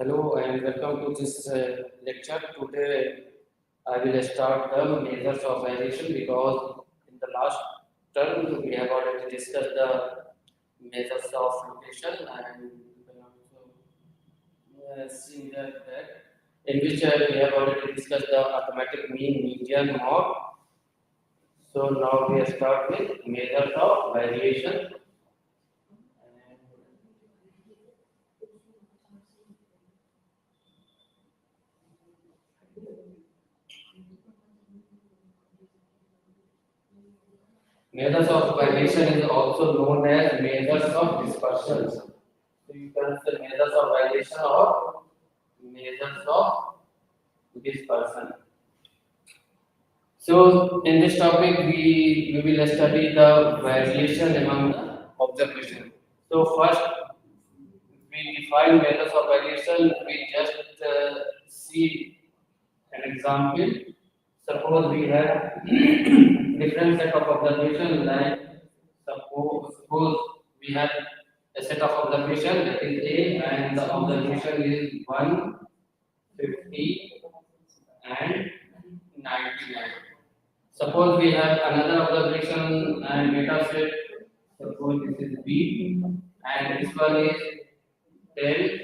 Hello and welcome to this lecture. Today I will start the measures of variation because in the last term we have already discussed the measures of location and you can also see that in which we have already discussed the arithmetic mean, median, mode. So now we start with measures of variation. Measures of variation is also known as measures of dispersion. So you can say measures of variation or measures of dispersion. So in this topic we will study the variation among the observation. So first we define measures of variation. We just see an example. Suppose we have different set of observation like suppose we have a set of observation that is A and the observation is 150 and 99. Suppose we have another observation and data set, suppose this is B and this one is 10,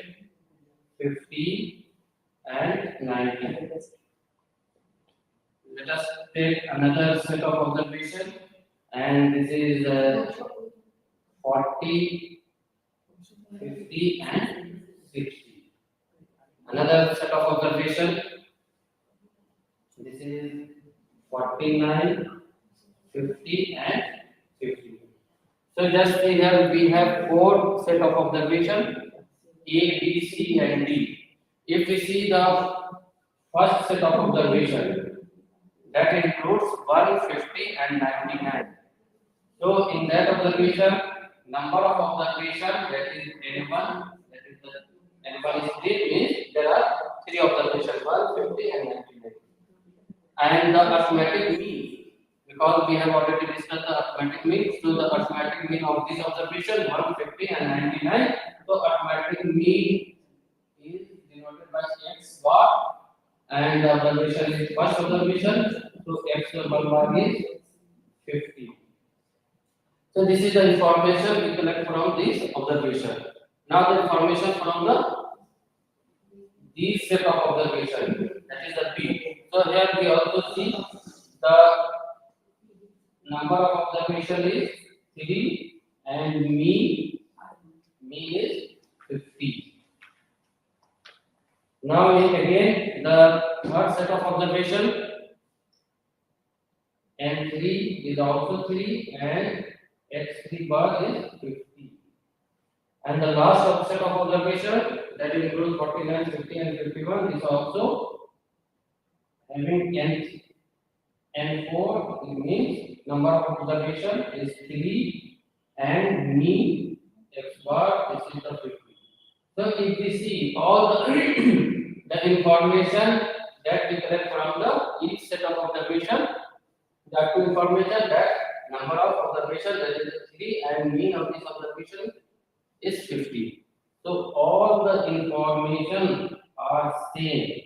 50 and 90. Let us take another set of observation and this is 40, 50 and 60. Another set of observation, this is 49, 50 and 50. So just we have four set of observation A, B, C and D. If we see the first set of observation, that includes 150 and 99. So in that observation, number of observation that is N1, that is the N1 is 3 means there are 3 observations, 150 and 99. And the arithmetic mean, because we have already discussed the arithmetic mean, so the arithmetic mean of this observation 150 and 99. So arithmetic mean is denoted by x bar and the observation is first observation. So x bar is 50. So this is the information we collect from this observation. Now the information from these set of observation, that is the B. So here we also see the number of observation is 3 and mean is 50. Now again the third set of observation N3 is also 3 and x3 bar is 50. And the last set of observation that includes 49, 50 and 51 is also having N4, it means number of observation is 3 and mean x bar is the 50. So if we see all the the information that we collect from the each set of observation, the two information that number of observation that is 3 and mean of this observation is 50. So all the information are same.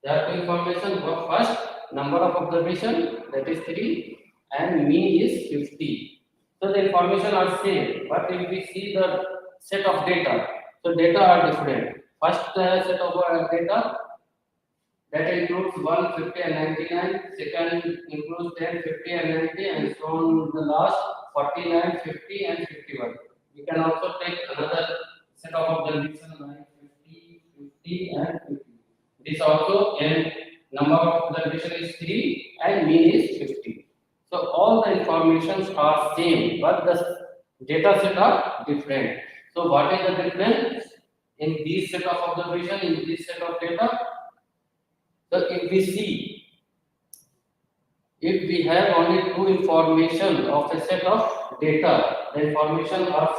That information were first number of observation that is 3 and mean is 50. So the information are same. But if we see the set of data, so data are different. First set of data that includes 150 and 99, second includes 10, 50 and 90, and so on the last 49, 50 and 51. We can also take another set of observation like 50, 50 and 50. This also and number of observation is 3 and mean is 50. So all the informations are same, but the data set are different. So what is the difference in this set of observation, in this set of data? So if we see, if we have only two information of a set of data, the information are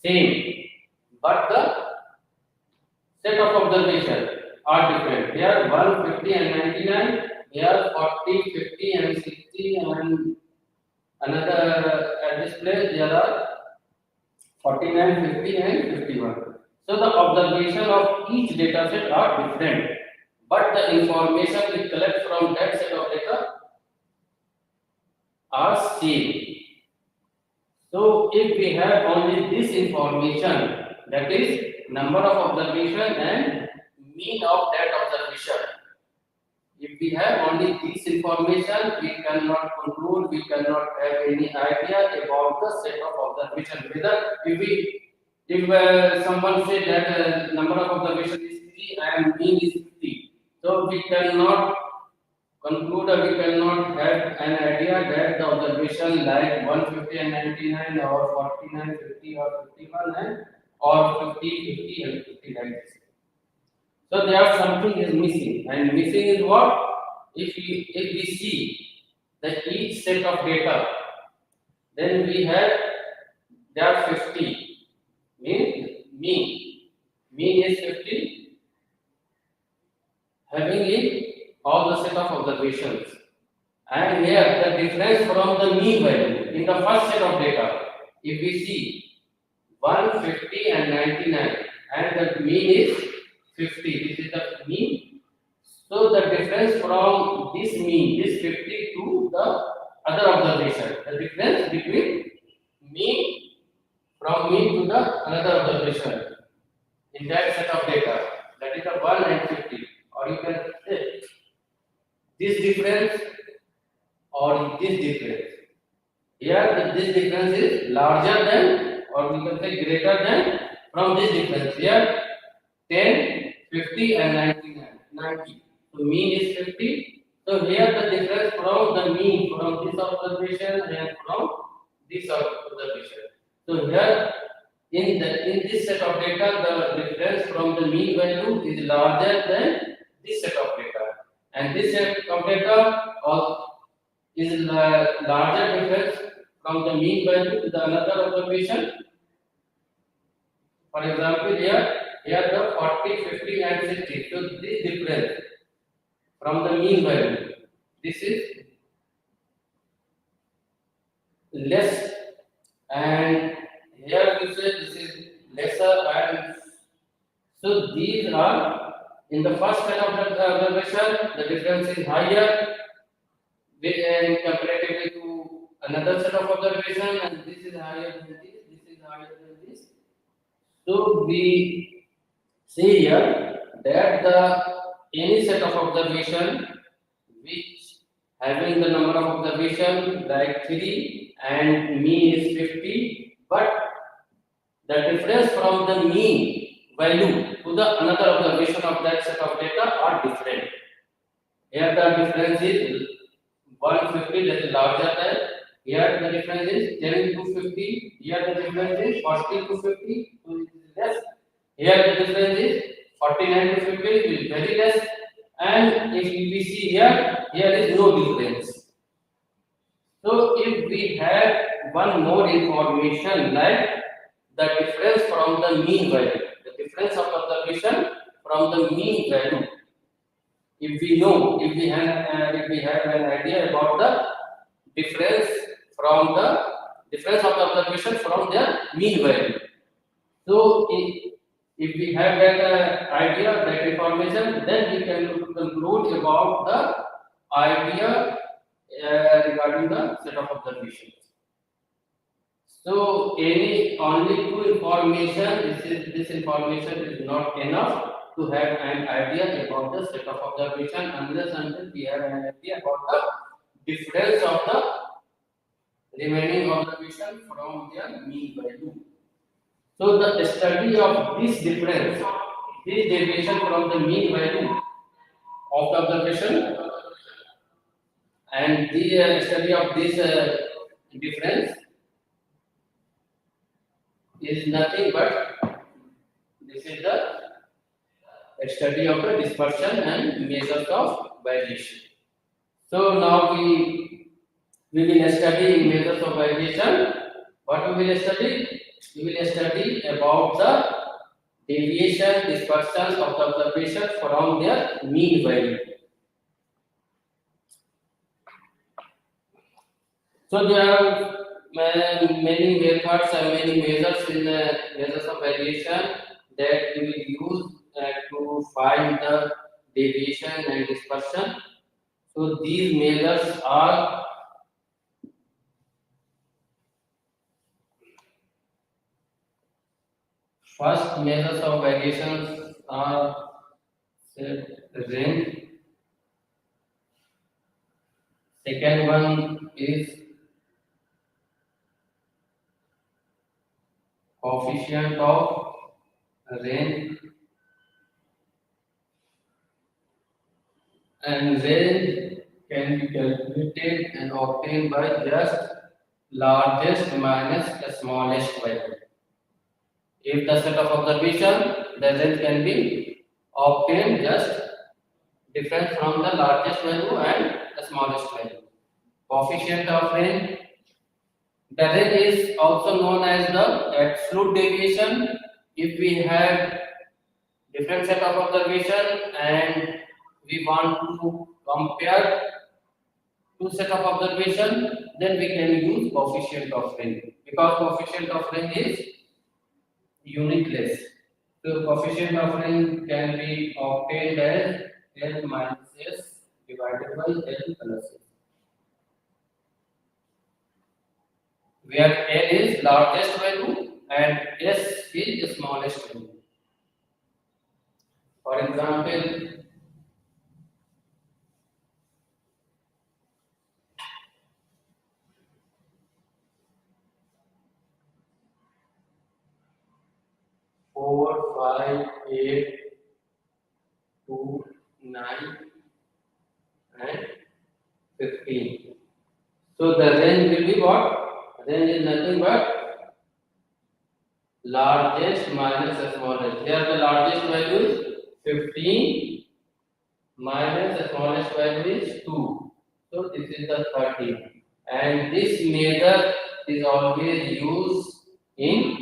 same, but the set of observation are different. Here 150 and 99, here 40, 50 and 60, and another at this place there are 49, 50 and 51. So the observation of each data set are different, but the information we collect from that set of data are same. So if we have only this information, that is number of observation and mean of that observation. If we have only this information, we cannot conclude, we cannot have any idea about the set of observation. Whether if someone say that number of observation is 3 and mean is 50, so we cannot conclude or we cannot have an idea that the observation like 150 and 99 or 49, 50 or 51 and or 50, 50 and 50 like this. So there something is missing, and missing is what? If we see that each set of data, then we have there are 50. Mean is 50, having it all the set of observations. And here the difference from the mean value in the first set of data, if we see 150 and 99 and the mean is 50, this is the mean. So the difference from this mean, this 50 to the other observation, the difference between mean from mean to the another observation in that set of data, that is the 1 and 50, or you can say this difference or this difference. Here this difference is larger than, or we can say greater than from this difference. Here 10, 50 and 99, 90. So mean is 50. So here the difference from the mean from this observation and from this observation. So here in this set of data, the difference from the mean value is larger than this set of data, and this set of data is larger difference from the mean value to the another observation. For example, here the 40, 50 and 60. So this difference from the mean value, this is less, and here we say this is lesser, and so these are in the first set of the observation, the difference is higher comparatively to another set of observation, and this is higher than this is higher than this. So we see here that any set of observation which having the number of observation like 3 and mean is 50, but the difference from the mean value to the another observation of that set of data are different. Here the difference is 150, that is larger than. Here the difference is 10 to 50. Here the difference is 40 to 50, so it is less. Here the difference is 49 to 50, it is very less. And if we see here is no difference. So if we have one more information like the difference from the mean value, the difference of observation from the mean value, if we know, if we have an idea about the difference from the difference of the observation from their mean value. So if we have that idea, that information, then we can conclude about the idea regarding the set of observations. So only two information, this information is not enough to have an idea about the set of observation unless until we have an idea about the difference of the remaining observation from their mean value. So the study of this difference, this deviation from the mean value of the observation, and the study of this difference is nothing but this is the study of the dispersion and measures of variation. So now we will study measures of variation. What we will study? We will study about the deviation, dispersion of the observation from their mean value. So there are many methods and many measures in measures of variation. that we will use to find the deviation and dispersion. So these measures are first measures of variations are set range. Second one is coefficient of range, and range can be calculated and obtained by just largest minus the smallest value. If the set of observation, the range can be obtained just difference from the largest value and the smallest value. Coefficient of range. The range is also known as the absolute deviation. If we have different set of observation and we want to compare two set of observation, then we can use coefficient of range, because coefficient of range is unitless. So coefficient of range can be obtained as L minus S divided by L plus S, where L is largest value and S is the smallest value. For example, four, 5, 8, 2, 9, and 15. So the range will be what? Range is nothing but largest minus the smallest. Here the largest value is 15 minus the smallest value is 2. So this is the 13. And this measure is always used in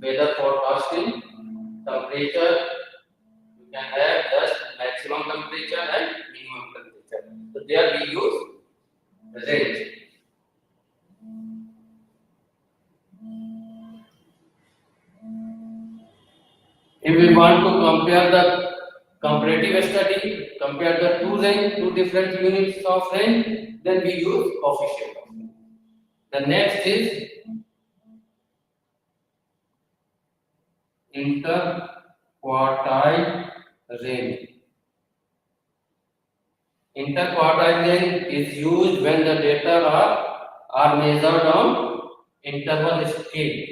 weather forecasting, temperature. You can have just maximum temperature and minimum temperature. So there we use range. If we want to compare the comparative study, compare the two different units of range, then we use coefficient of range. The next is interquartile range. Interquartile range is used when the data are measured on interval scale.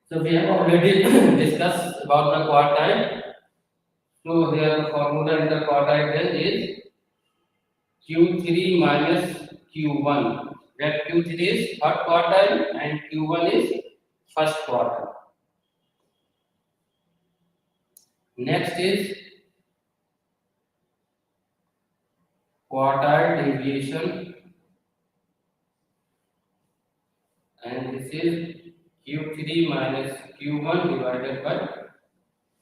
So we have already discussed about the quartile. So here the formula in the quartile range is Q3 minus Q1. That Q3 is third quartile and Q1 is first quartile. Next is quartile deviation, and this is Q3 minus Q1 divided by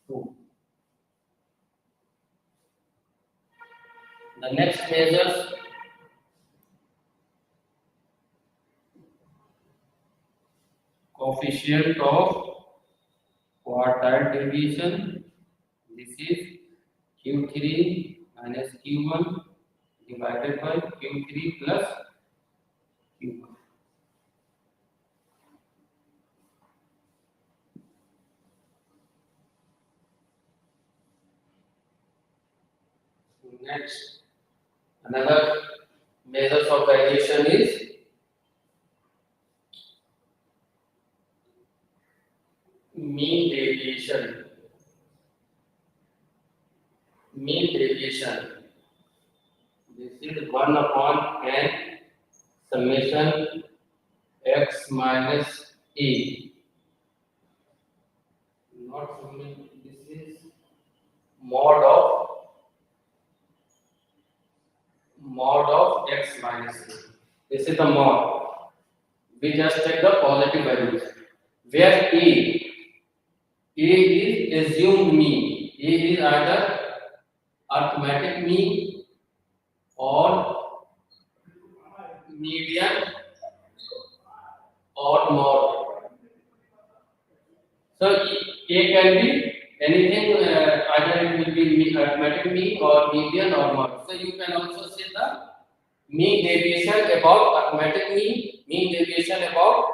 2. The next measures coefficient of quartile deviation. This is Q3 minus Q1 divided by Q3 plus Q1. Next, another measures of variation is mean deviation. Mean deviation. This is 1 upon n summation x minus a. Not summation. This is mod of x minus a. This is the mod. We just take the positive values. Where a is assumed mean. A is either arithmetic mean or median or mod. So A can be anything, either it will be arithmetic mean or median or mode. So you can also say the mean deviation about arithmetic mean deviation about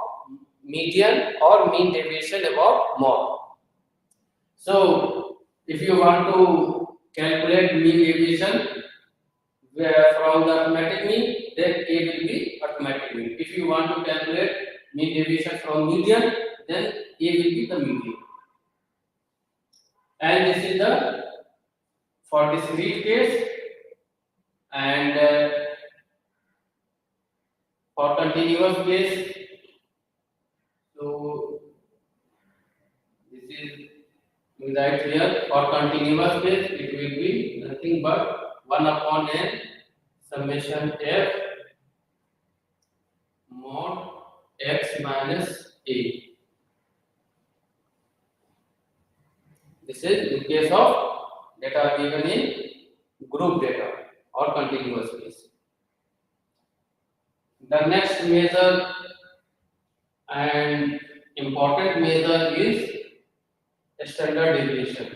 median, or mean deviation about mode. So if you want to calculate mean deviation from the arithmetic mean, then A will be arithmetic mean. If you want to calculate mean deviation from median, then A will be the median. And this is the for discrete case, and for continuous case. So this is right here. For continuous case, it will be nothing but 1 upon n summation f mod x minus a. This is in case of data given in group data or continuous case. The next measure and important measure is standard deviation.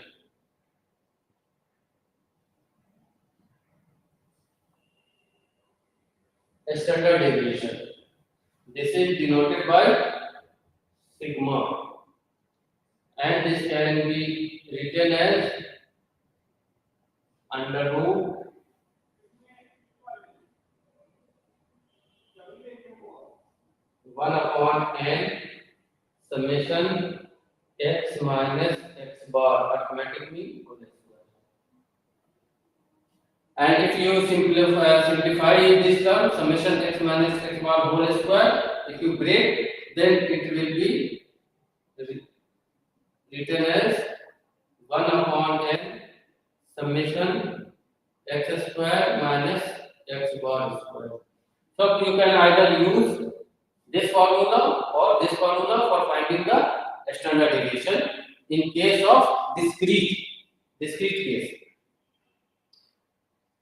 Standard deviation. This is denoted by sigma, and this can be written as under root one upon n summation x minus x bar arithmetic mean whole square. And if you simplify this term summation x minus x bar whole square, if you break, then it will be written as 1 upon n summation x square minus x bar square. So you can either use this formula or this formula for finding the standard deviation in case of discrete case.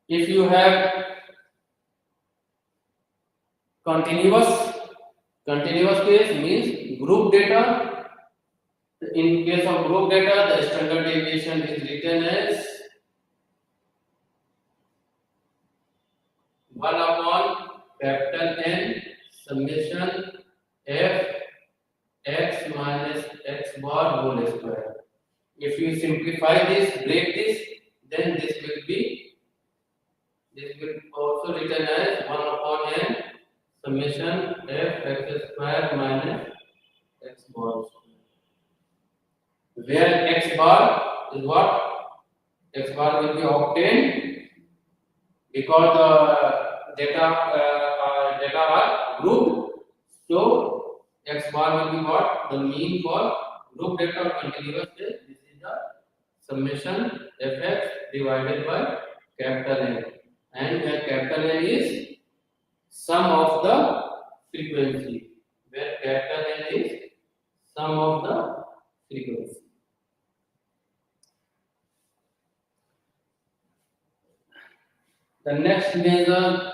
If you have continuous case, means group data. In case of group data, the standard deviation is written as 1 upon capital N summation f x minus x bar whole square. If you simplify this, break this, then this will also written as 1 upon n summation f x square minus x bar square, where x bar is what? X bar will be obtained because the data are grouped. So x bar will be what? The mean for group data or continuous case. This is the summation fx divided by capital N, and where capital N is sum of the frequency, where capital N is sum of the frequency. The next measure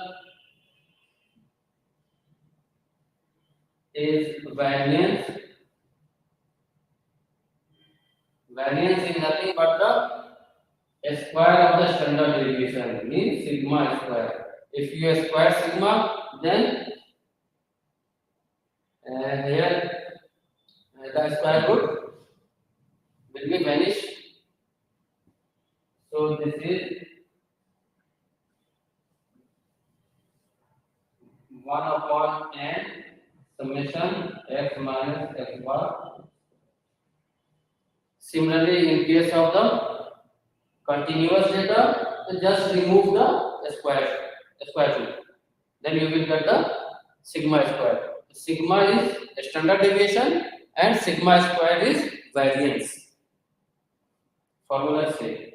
is variance. Variance is nothing but the square of the standard deviation, means sigma square. If you square sigma, then here the square root will be vanished. So this is 1 upon n summation x minus x bar. Similarly, in case of the continuous data, just remove the square root, then you will get the sigma square. Sigma is standard deviation and sigma square is variance. Formula same.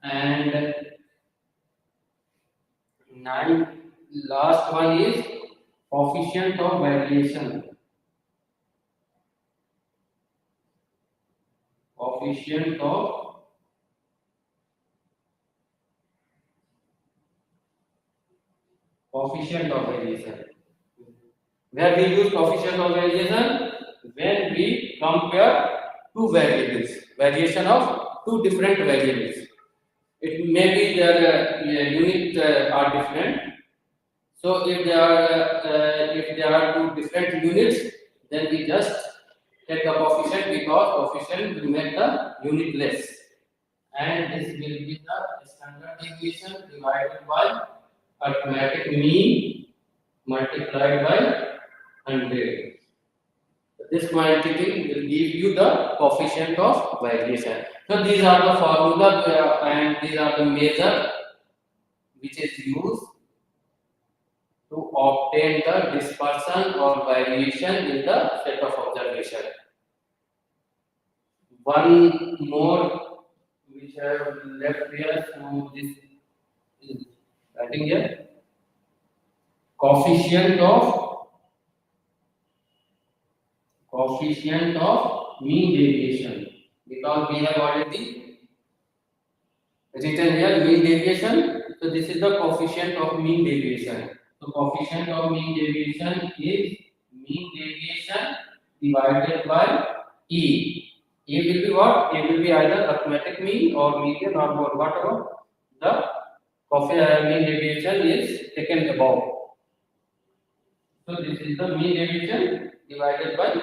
And last one is coefficient of variation. Coefficient of variation. Where we use coefficient of variation when we compare two variables, variation of two different variables. It may be their unit are different. So if there are two different units, then we just take the coefficient because coefficient will make the unit less, and this will be the standard deviation divided by arithmetic mean multiplied by 100. This quantity will give you the coefficient of variation. So these are the formula and these are the measure which is used to obtain the dispersion or variation in the set of observation. One more which I have left here, so this is writing here coefficient of mean deviation, because we have already written here mean deviation. So this is the coefficient of mean deviation. So coefficient of mean deviation is mean deviation divided by E. E will be what? E will be either arithmetic mean or median or whatever the mean deviation is taken above. So this is the mean deviation divided by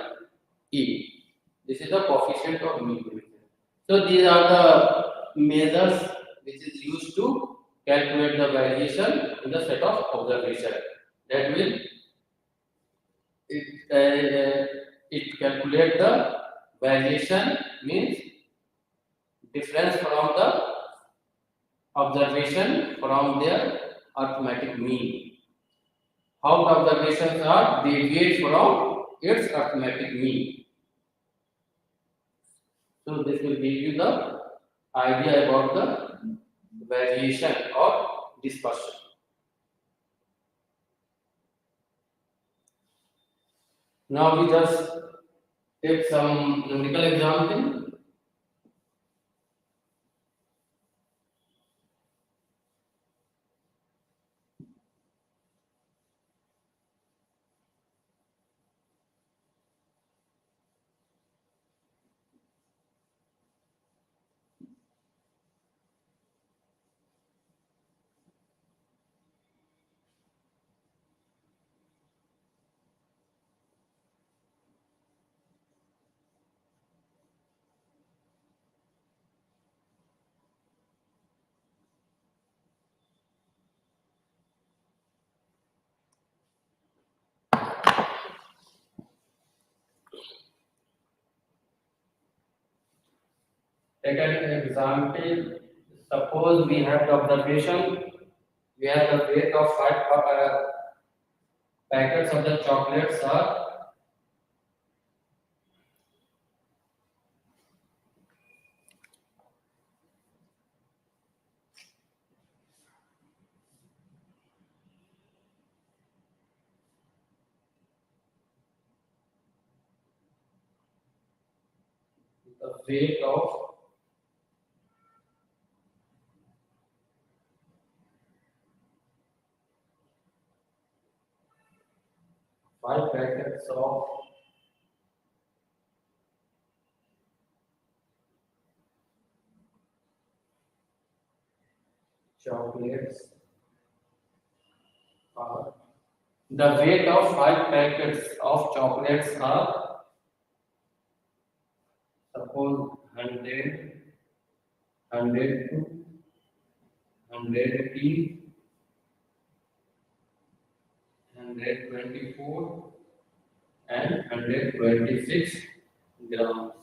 E. This is the coefficient of mean deviation. So these are the measures which is used to calculate the variation in the set of observation. That will it calculate the variation, means difference from the observation from their arithmetic mean. How the observations are deviate from its arithmetic mean. So this will give you the idea about the variation or dispersion. Now we just take some numerical example. Take an example. Suppose we have the observation. We have the weight of 5 packets of the chocolates are the weight of 5 packets of chocolates are the weight of 5 packets of chocolates are suppose 100, 102, 118, 124 and 126 grams.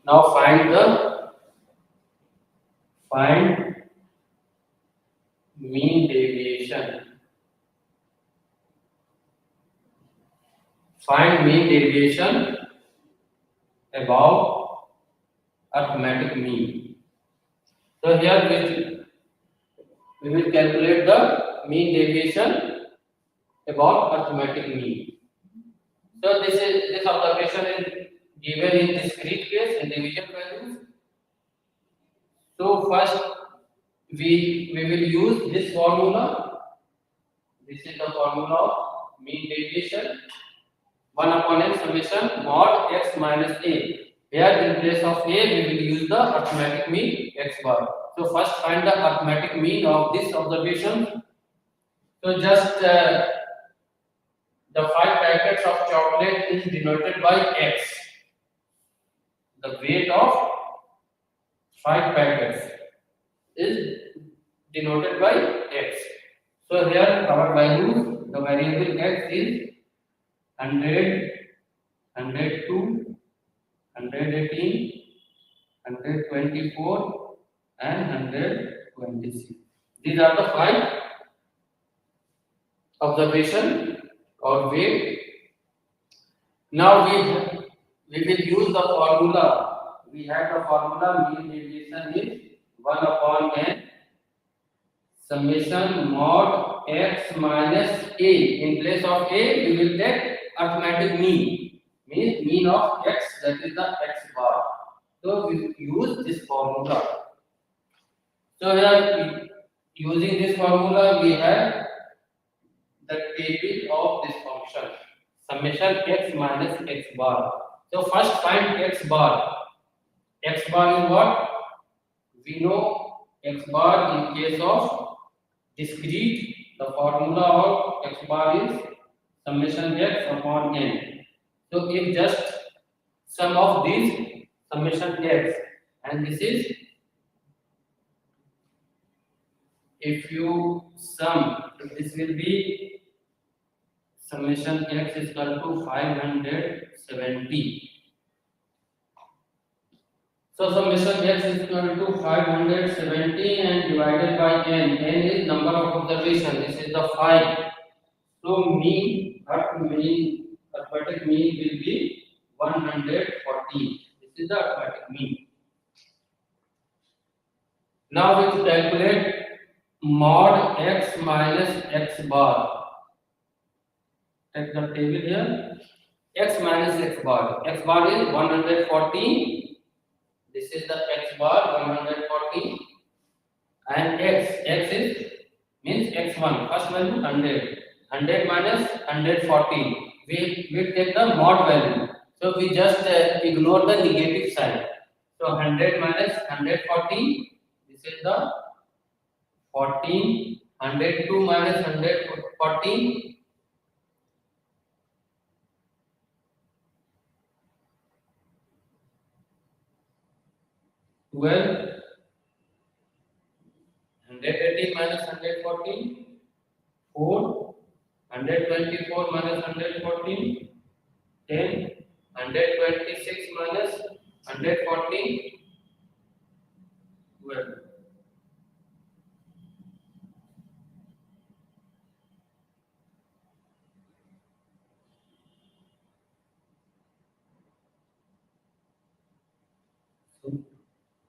Now find mean deviation. Find mean deviation above arithmetic mean. So here we will calculate the mean deviation about arithmetic mean. So this observation is given in discrete case, individual values. So first we will use this formula. This is the formula of mean deviation. 1 upon n summation mod x minus a. Here in place of a, we will use the arithmetic mean x bar. So first find the arithmetic mean of this observation. So just the 5 packets of chocolate is denoted by x. The weight of 5 packets is denoted by x. So here our value, the variable x is 100, 102, 118, 124 and 126. These are the 5 observation or weight. Now we will use the formula. We have the formula mean deviation is 1 upon n summation mod x minus a. In place of a, we will take arithmetic mean, means mean of x, that is the x bar. So we use this formula. So here using this formula, we have the table of this function summation x minus x bar. So first find x bar. X bar is what? We know x bar in case of discrete. The formula of x bar is summation x upon n. So if just sum of these summation x, and this is, if you sum, this will be summation x is equal to 570. So summation x is equal to 570 and divided by n. N is number of observation. This is the 5. So mean, arithmetic mean will be 114. This is the arithmetic mean. Now we will calculate mod x minus x bar. Take the table here. X minus x bar. X bar is 114. This is the x bar 114. And x is means x1. First value 100. 100 minus 114. We take the mod value. So we just ignore the negative sign. So 100 minus 114. This is the 14. 102 minus 114. 12, 118 minus 114, 4, 124 minus 114, 10, 126 minus 114, 12.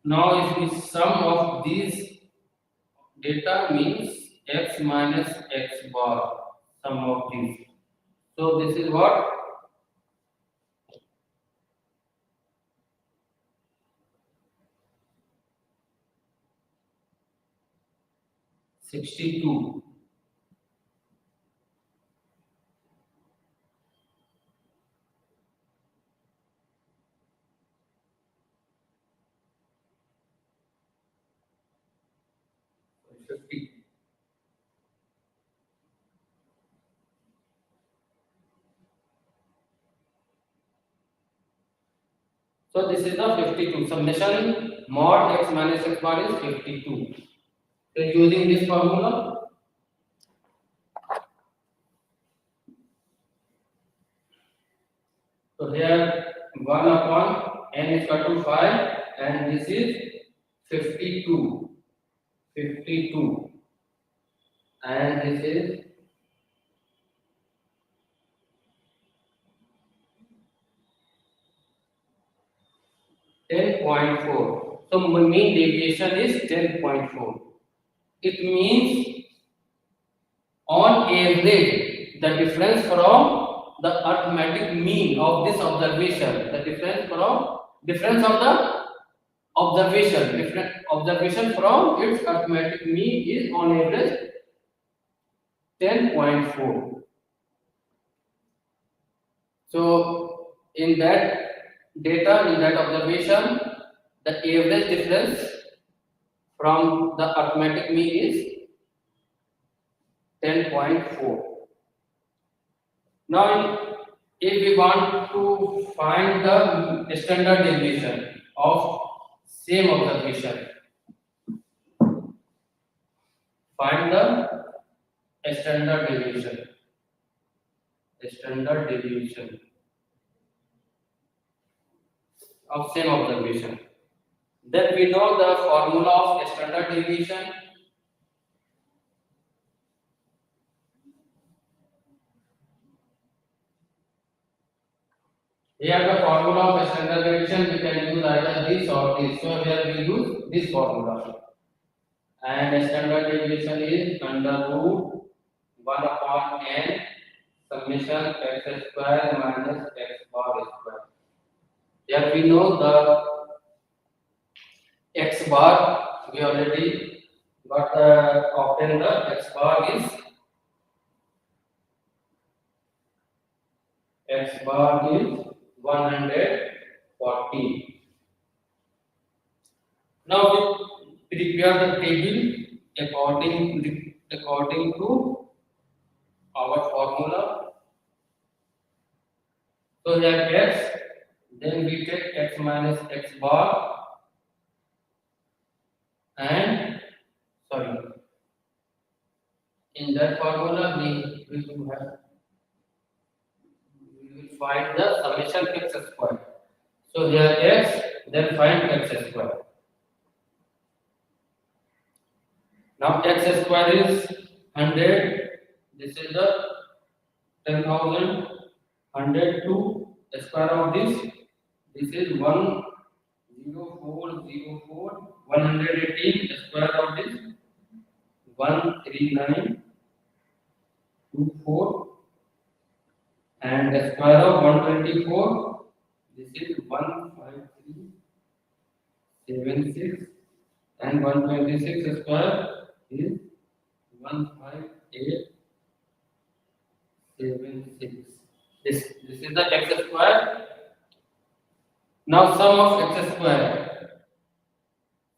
Now if we sum of these data means x minus x bar, sum of these. So this is what? $62. So this is the 52. Summation mod x minus x bar is 52. So using this formula, so here 1 upon n is equal to 5 and this is 52. 52 and this is 10.4. So mean deviation is 10.4. It means on average the difference from the arithmetic mean of this observation, the difference of the observation, different observation from its arithmetic mean is on average 10.4. So in that data, in that observation, the average difference from the arithmetic mean is 10.4. Now, if we want to find the standard deviation of same observation, find the standard deviation. Standard deviation of same observation. Then we know the formula of standard deviation. Here the formula of standard deviation, we can use either this or this. So here we use this formula. And standard deviation is under root 1 upon n summation x square minus x bar square. Here we know the x bar, we already got obtained the x bar is 140. Now we prepare the table according to our formula. So here x, then we take x minus x bar and in that formula we will find the summation x square. So here x, then find x square. Now x square is 100. This is the 10,000. 102 square of this. This is 10404. 118 square of this. 13924. And the square of 124. This is 15376. And 126 square is 15876. This is the x square. Now sum of x square.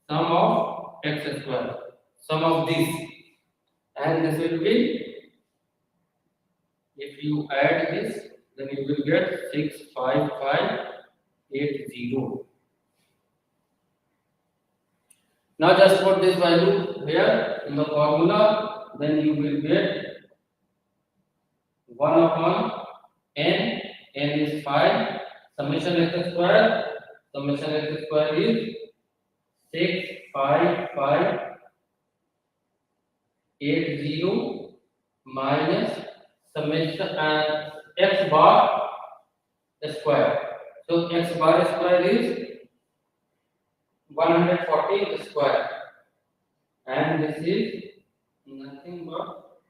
Sum of x square. Sum of this. And this will be, if you add this, then you will get 65580. Now just put this value here in the formula, then you will get 1 upon n. N is 5. Summation x square. Summation x square is 65580 minus summation x bar square. So x bar square is 140 square, and this is nothing but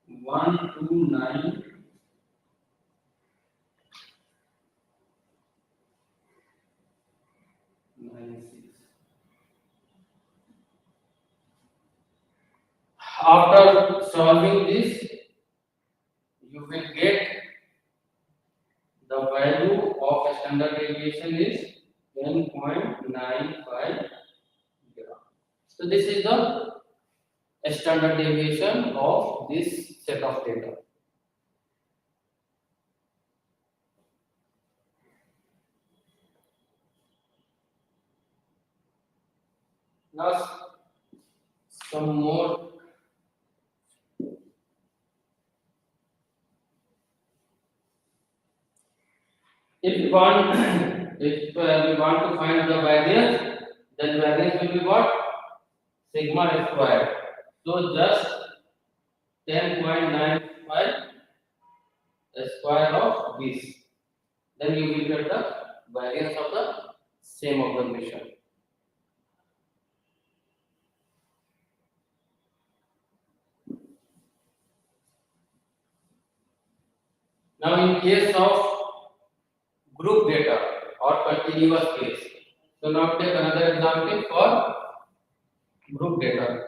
12996. After solving this, you will get the value of standard deviation is 10.95 gram. So this is the standard deviation of this set of data. Now some more. If we want to find the variance, then variance will be what? Sigma square. So just 10.95 square of this. Then you will get the variance of the same observation. Now in case of group data or continuous case. So now take another example for group data.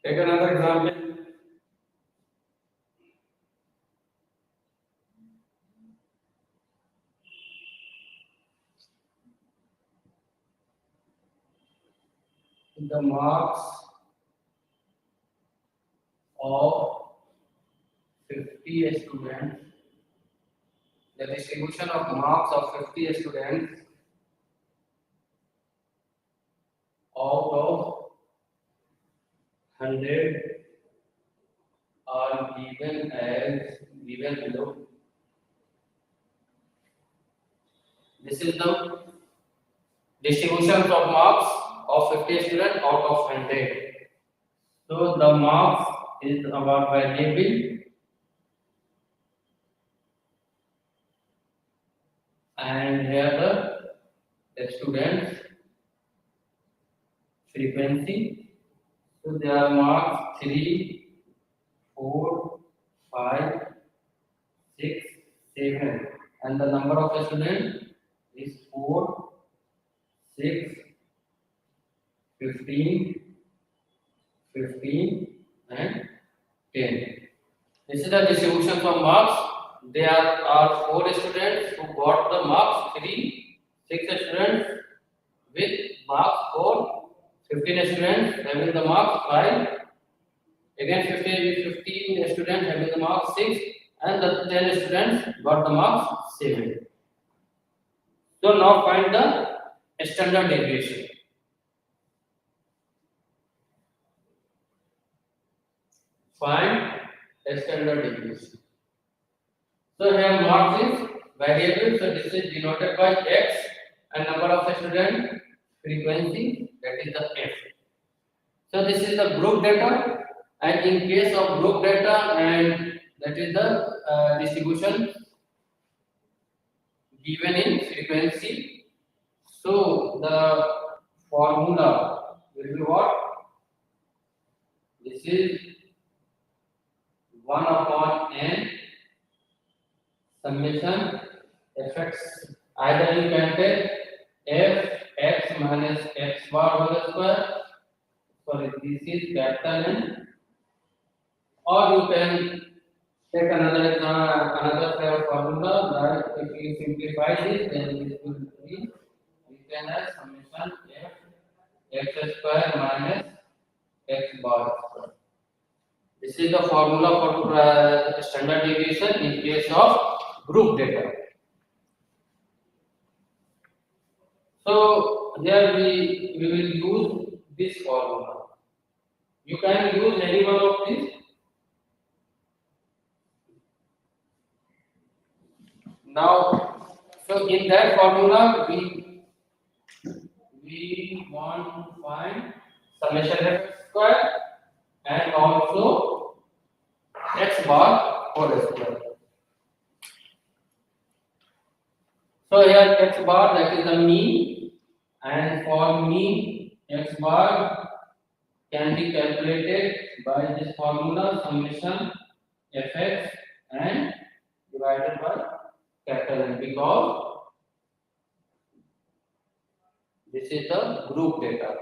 Take another example. The marks of 50 students, the distribution of marks of 50 students out of 100 are given as given below. This is the distribution of marks of 50 students out of 100. So the marks is our variable and here the students frequency. So there are marks 3, 4, 5, 6, 7 and the number of the students is 4, 6, 15, 15 and 10. This is the distribution of marks. There are 4 students who got the marks 3, 6 students with marks 4, 15 students having the marks 5, again 15 students having the marks 6 and the 10 students got the marks 7. So now find the standard deviation. Find the standard deviation. So here marks is variable, so this is denoted by x and number of student frequency, that is the f. So this is the group data, and in case of group data and that is the distribution given in frequency. So the formula will be what? This is 1 upon n summation fx. Either you can take f x minus x bar whole square. Sorry, this is capital N. Or you can take another formula that if you simplify this, then this will be written as summation f x square minus x bar square. This is the formula for standard deviation in case of group data. So here we will use this formula. You can use any one of these. Now, so in that formula we want to find summation x square and also x bar whole square. So here x bar, that is the mean, and for mean x bar can be calculated by this formula summation fx and divided by capital N, because this is the group data.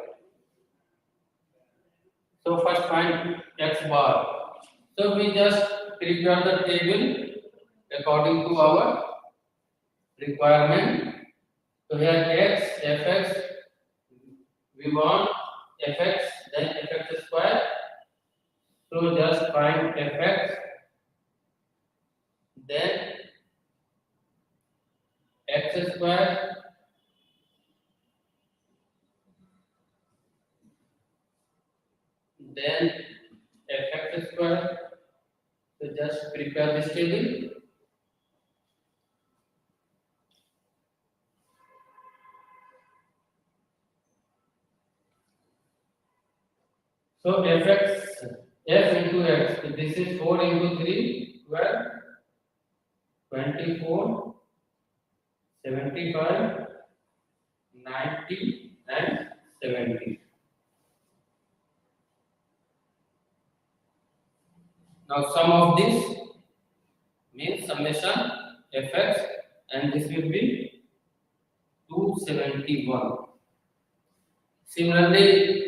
So first find x bar. So we just prepare the table according to our requirement. So here x, fx, we want fx, then fx square. So just find fx, then x square, then fx square. So just prepare this table. So fx, f into x, this is 4 into 3, 12, 24, 75, 90 and 70. Now sum of this means summation fx, and this will be 271. Similarly,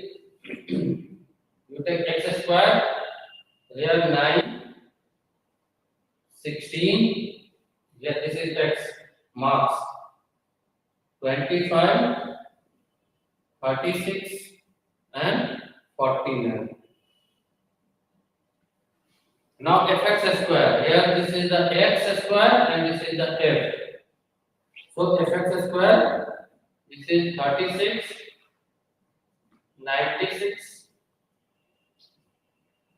you take x square, here 9, 16, here this is x marks, 25, 36 and 49. Now fx square, here this is the x square and this is the f. So fx square, this is 36, 96,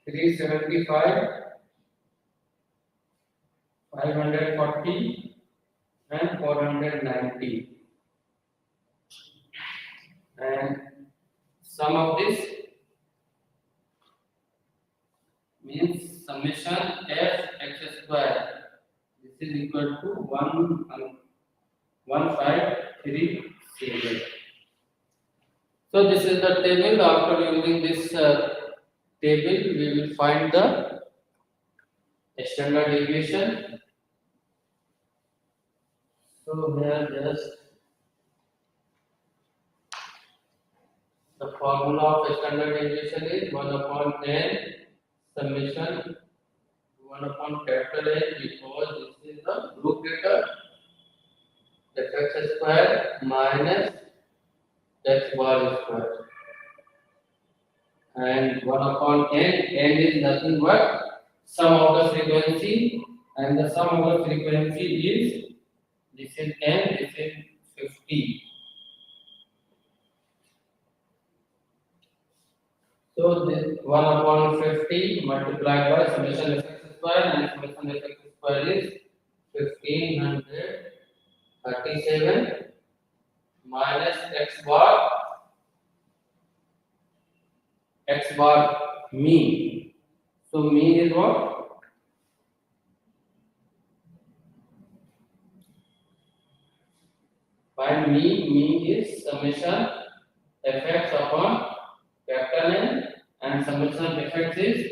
375, 540 and 490. And sum of this means summation f x square. This is equal to 1537. So this is the table. After using this table, we will find the standard deviation. So here just the formula of standard deviation is 1 upon n summation 1 upon capital N, because this is the group data, fx square minus x bar square, and 1 upon n. N is nothing but sum of the frequency, and the sum of the frequency is, this is n, this is 50. So this 1 upon 50 multiplied by summation fx square, and summation fx square is 1537 minus x bar mean. So mean is what? Find mean. Mean is summation fx upon capital N, and summation fx is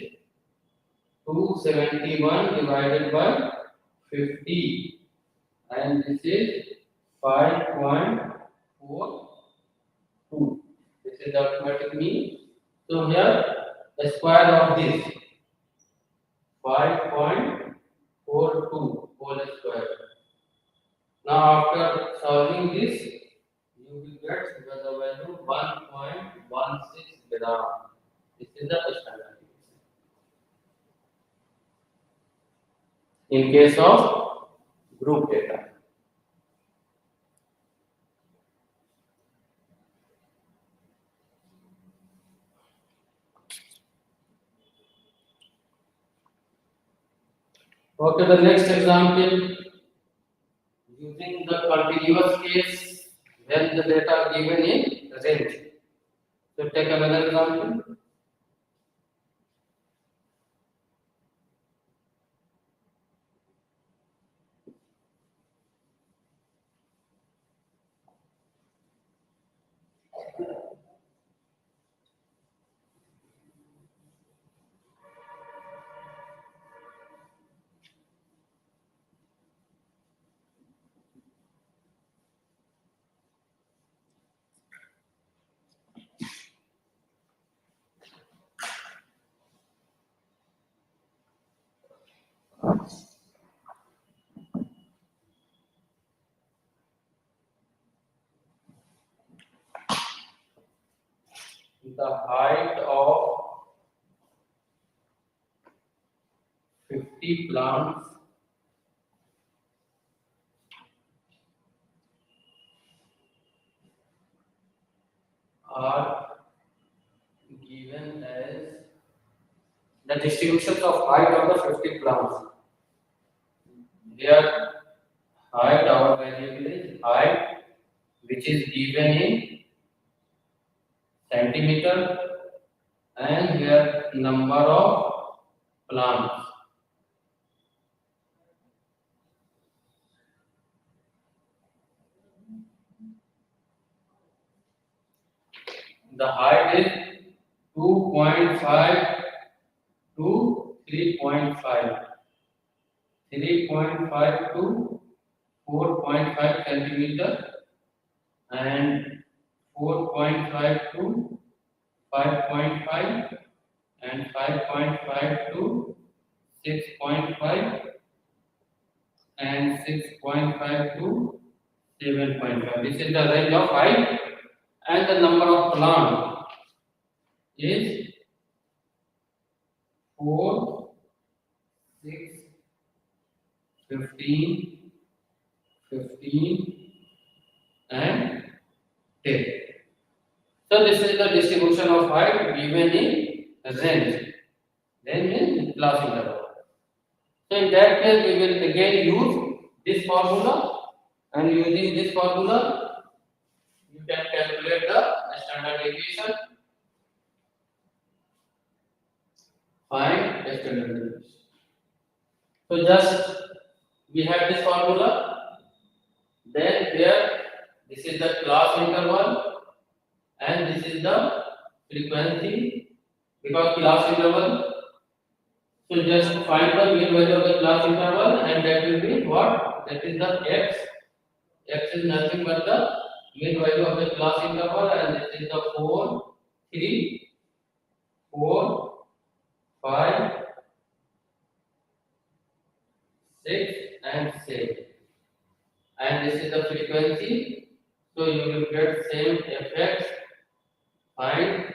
271 divided by 50, and this is 5.42. This is the arithmetic mean. So here the square of this 5.42 whole square. Now after solving this, you will get the value 1.16 gram. This is the standard deviation in case of group data. Okay, the next example, using the continuous case when the data are given in range. So take another example. The height of 50 plants are given as the distributions of height of the 50 plants. Here, height, our variable is height, which is given in centimeter, and here number of plants. The height is 2.5 to 3.5. 3.5 to 4.5 centimeter and 4.5 to 5.5 and 5.5 to 6.5 and 6.5 to 7.5. This is the range of height, and the number of plant is 4, 6, 15, 15 and 10. So this is the distribution of height given in range, then in class interval. So in that case, we will again use this formula, and using this formula, you can calculate the standard deviation, find the standard deviation. So just we have this formula, then here this is the class interval, and this is the frequency, because class interval. So just find the mean value of the class interval, and that will be what? That is the x. X is nothing but the mean value of the class interval, and this is the 4, 3, 4, 5, 6 and 7. And this is the frequency. So you will get same fx, find,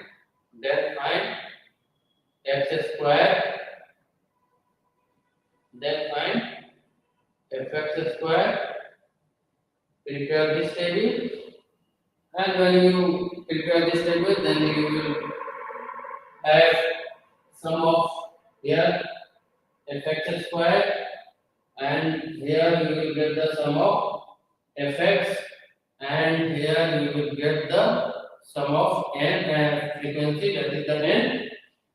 then find x square, then find fx square. Prepare this table, and when you prepare this table, then you will have sum of here fx square, and here you will get the sum of fx, and here you will get the sum of n and frequency, that is the n.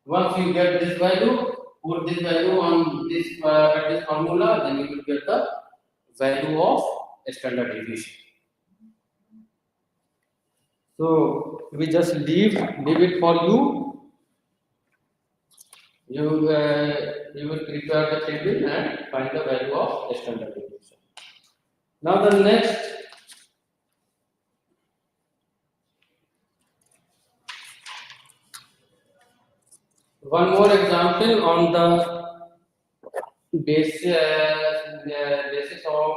Once you get this value, put this value on this this formula, then you will get the value of standard deviation. So we just leave it for you. You will prepare the table and find the value of standard deviation. Now the next, one more example on the basis of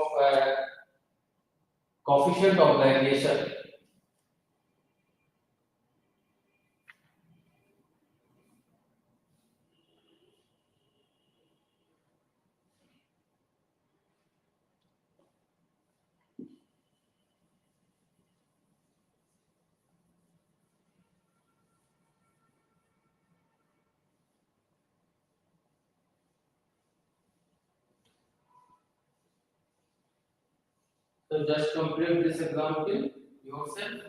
coefficient of variation. So just complete this example yourself.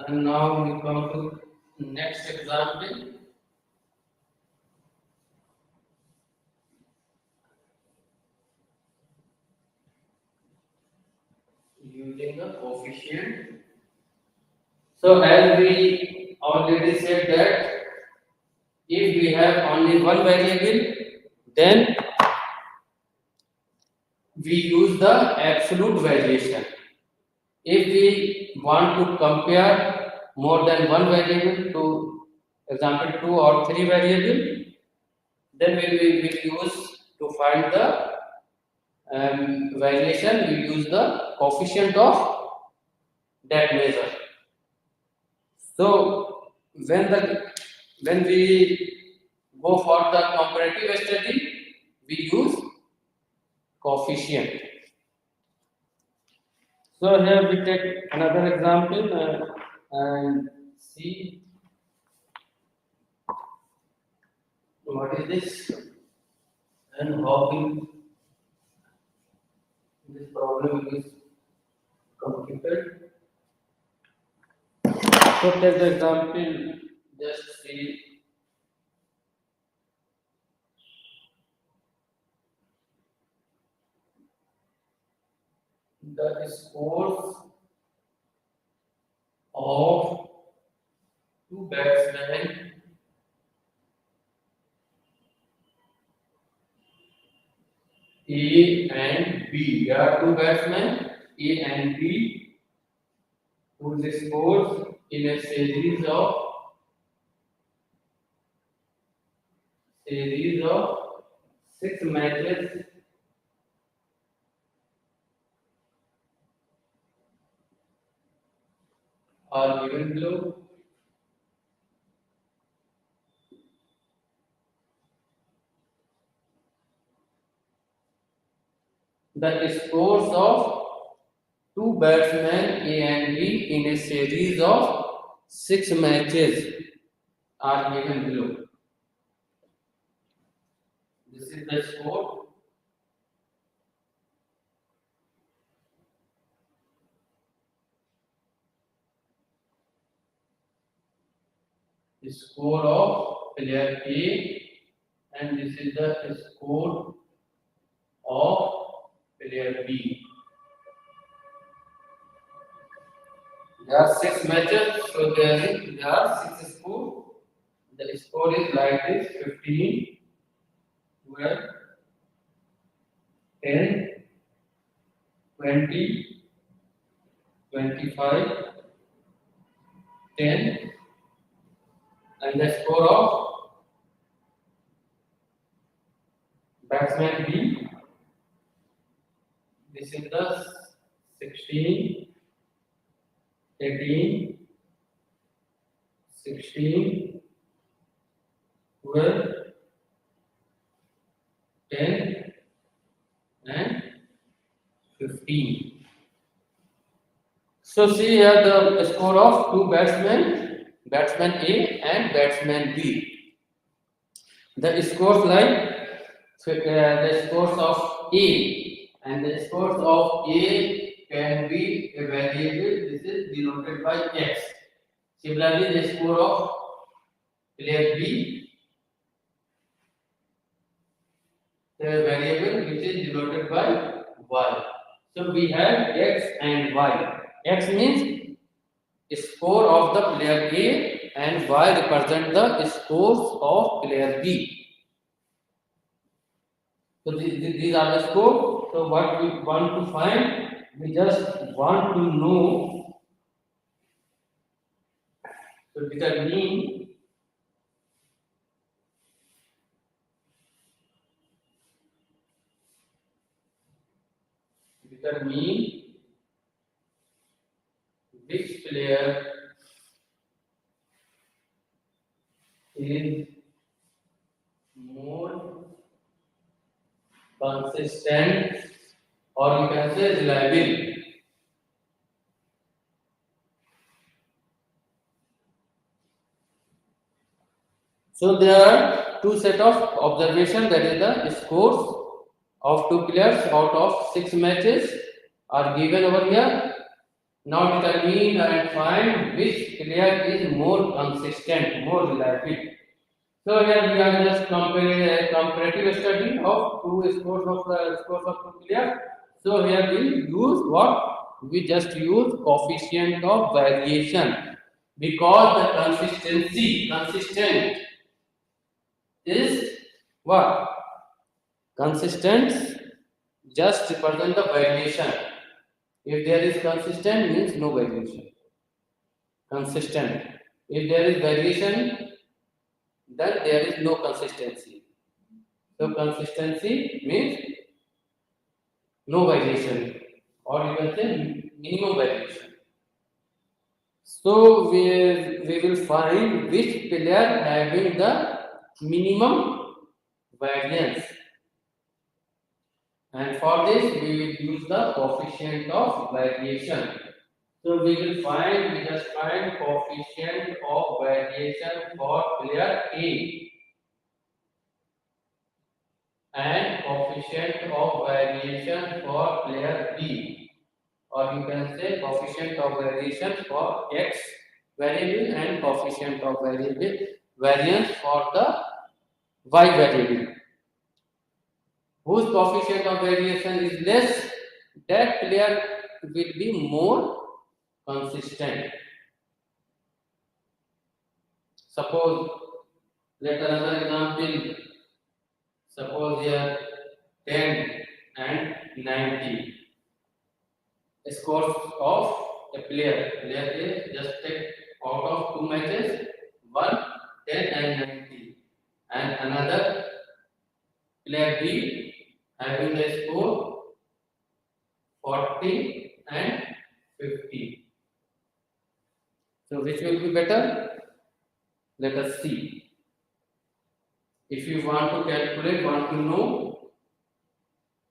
And now we come to next example. Using the coefficient. So as we already said that if we have only one variable, then we use the absolute variation. If we want to compare more than one variable to example 2 or 3 variable, then we will use to find the variation, we use the coefficient of that measure. So when we go for the comparative study, we use coefficient. So here we take another example. and see what is this and how will this problem is computed. So take the example, just see the scores of two batsmen A and B. There are two batsmen A and B whose scores in a series of 6 matches are given below. The scores of two batsmen A and B in a series of 6 matches are given below. This is the score. The score of player A, and this is the score of player B. There are 6 matches, so there are 6 scores. The score is like this: 15, 12, 10, 20, 25, 10, and the score of batsman B. This is the 16, 18, 16, 12, 10, and 15. So see here the score of two batsmen, batsman A and batsman B. The scores like the scores of A, and the scores of A can be a variable. This is denoted by X. Similarly, the score of player B, the variable which is denoted by Y. So we have X and Y. X means score of the player A and Y represent the scores of player B. So these are the scores. So what we want to find, we just want to know, so determine which player is more consistent, or you can say reliable. So there are two set of observation, that is the scores of two players out of 6 matches are given over here. Now determine and find which player is more consistent, more reliable. So here we are just comparing a comparative study of two scores of two players. So here we use what? We just use coefficient of variation, because the consistent is what? Consistent just represent the variation. If there is consistent, means no variation. Consistent. If there is variation, then there is no consistency. So consistency means no variation, or you can say minimum variation. So we will find which player having the minimum variance, and for this we will use the coefficient of variation. So we just find coefficient of variation for player A and coefficient of variation for player B, or you can say coefficient of variation for X variable and coefficient of variance for the Y variable. Whose coefficient of variation is less, that player will be more consistent. Suppose, let another example. Suppose here 10 and 90 scores of a player. Player A just take out of two matches, one 10 and 90, and another player B having a score 40 and 50. So which will be better? Let us see. If you want to calculate, want to know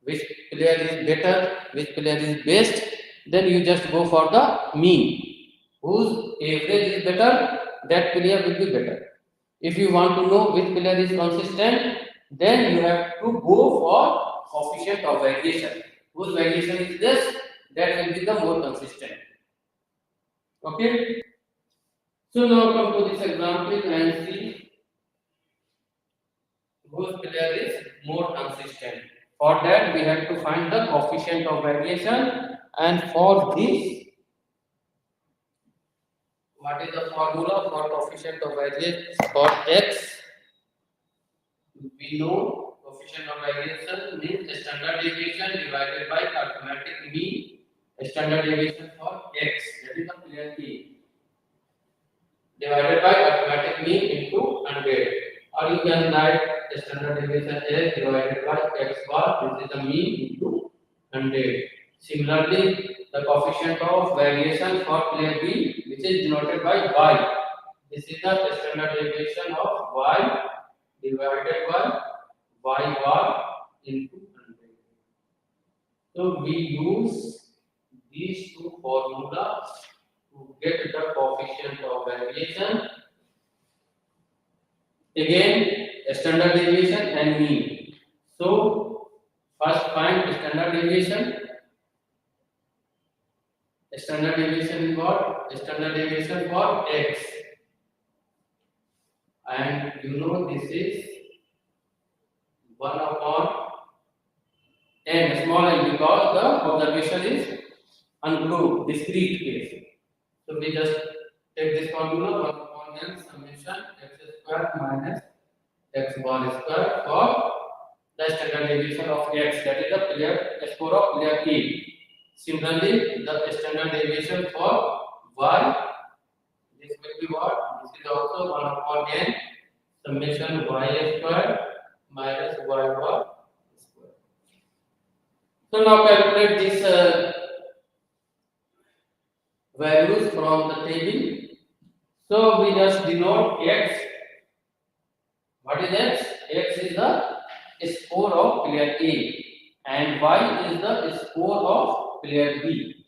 which player is better, which player is best, then you just go for the mean. Whose average is better, that player will be better. If you want to know which player is consistent, then you have to go for coefficient of variation. Whose variation is less, that will be the more consistent. Okay. So now come to this example and see whose player is more consistent. For that, we have to find the coefficient of variation, and for this, what is the formula for coefficient of variation for X? We know coefficient of variation means standard deviation divided by arithmetic mean. Standard deviation for X, that is the player A, divided by arithmetic mean into 100. Or you can write standard deviation as divided by X bar, which is the mean, into 100. Similarly, the coefficient of variation for player B, which is denoted by Y. This is the standard deviation of Y divided by Y bar into 100. So we use these two formulas to get the coefficient of variation. Again, standard deviation and mean. So first find standard deviation. Standard deviation is what? Standard deviation for X. And you know this is 1 upon n, small n, because the observation is unproved, discrete case. So we just take this formula 1 upon n summation x square minus x bar square for the standard deviation of X, that is the player score of player A. Similarly, the standard deviation for Y, this will be what? This is also 1 upon n summation y square minus y bar square. So now calculate these values from the table. So we just denote X. What is X? X is the score of player A and Y is the score of player B.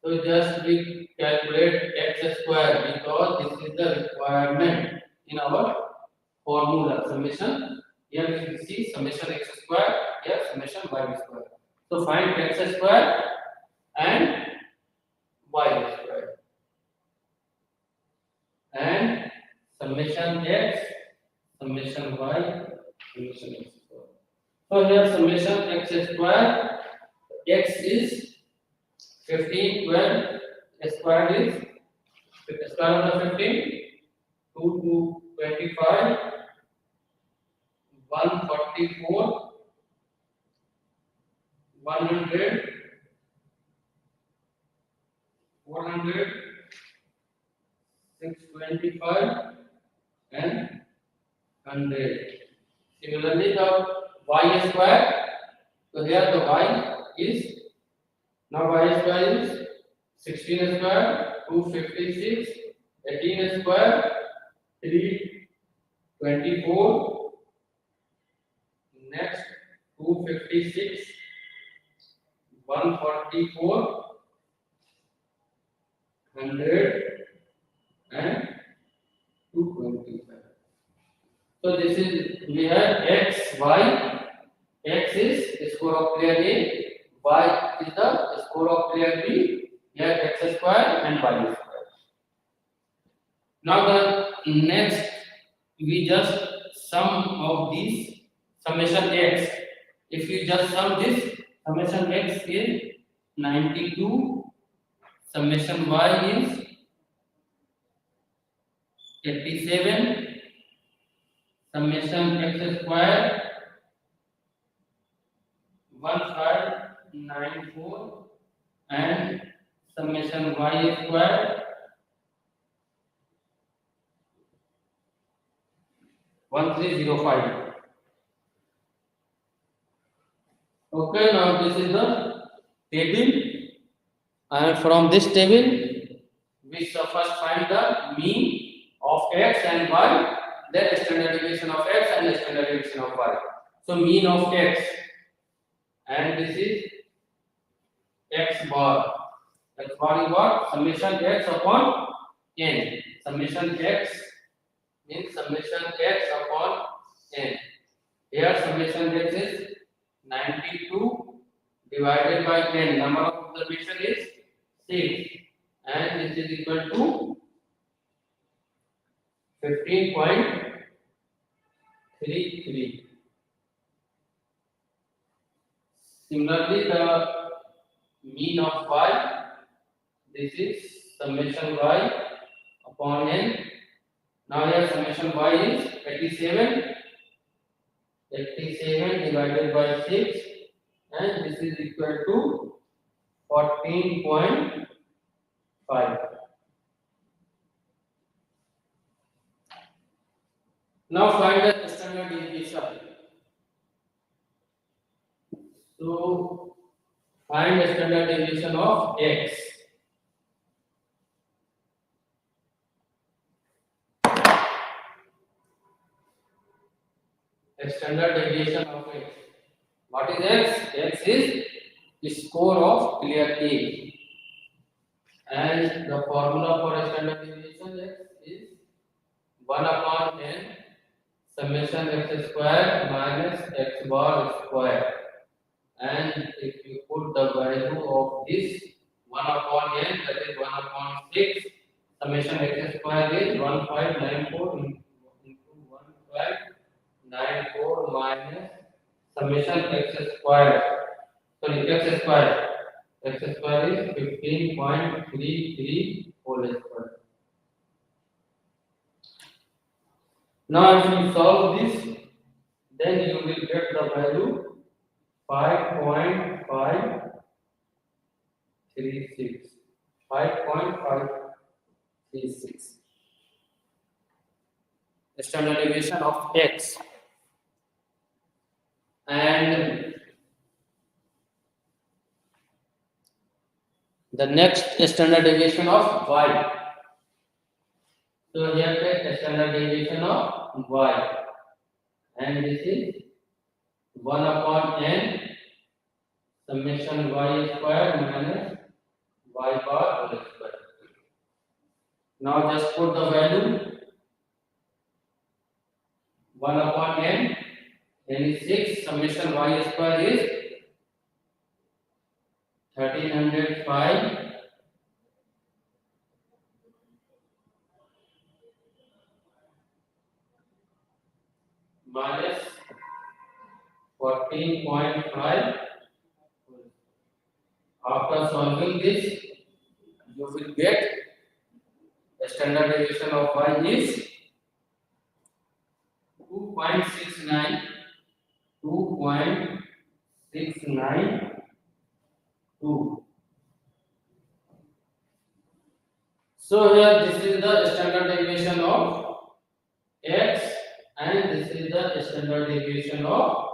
So just we calculate X square because this is the requirement in our formula summation. Here we will see summation X square, here summation Y square. So find X square and Y square and summation X, summation Y, summation X square. So here summation X square, X is 15, 12, square is square of the 15, 2 to 25, 144, 100, 400, 625 and 100. Similarly, the Y square, so here the Y is, now Y square is 16 square, 256, 18 square, 324, next 256, 144, 100 and 225. So this is, we have x, y. X is the score of player A, y is the score of player B. Here x square and y square. Now the next, we just sum of these summation x. If you just sum this, summation x is 92, summation y is 87, summation x square 1594, and summation y square 1305. Okay, now this is the table, and from this table we shall first find the mean of x and y, then standard deviation of x and standard deviation of y. So mean of x, and this is x bar. X bar is what? Summation x upon n. Summation x means summation x upon n. Here summation x is 92 divided by 10. Number of observation is 6, and this is equal to 15.33. Similarly, the mean of y, this is summation y upon n. Now here summation y is 87 divided by 6, and this is equal to 14.5. Now find the standard deviation. So find the standard deviation of x. Standard deviation of x. What is x? X is the score of player A, and the formula for standard deviation x is 1 upon n summation x square minus x bar square. And if you put the value of this 1 upon n, that is 1 upon 6, summation x square is 1594 into 1594 minus summation x square. Sorry, x square. X square is 15.33 whole square. Now if you solve this, then you will get the value 5.536. 5.536. Standard deviation of x. And the next standard deviation of y. So here take standard deviation of y, and this is 1 upon n summation y square minus y bar whole square. Now just put the value 1 upon n is 6, summation y square is 1305 minus 14.5. After solving this, you will get the standard deviation of y is 2.69. 2.692. So here this is the standard deviation of x, and this is the standard deviation of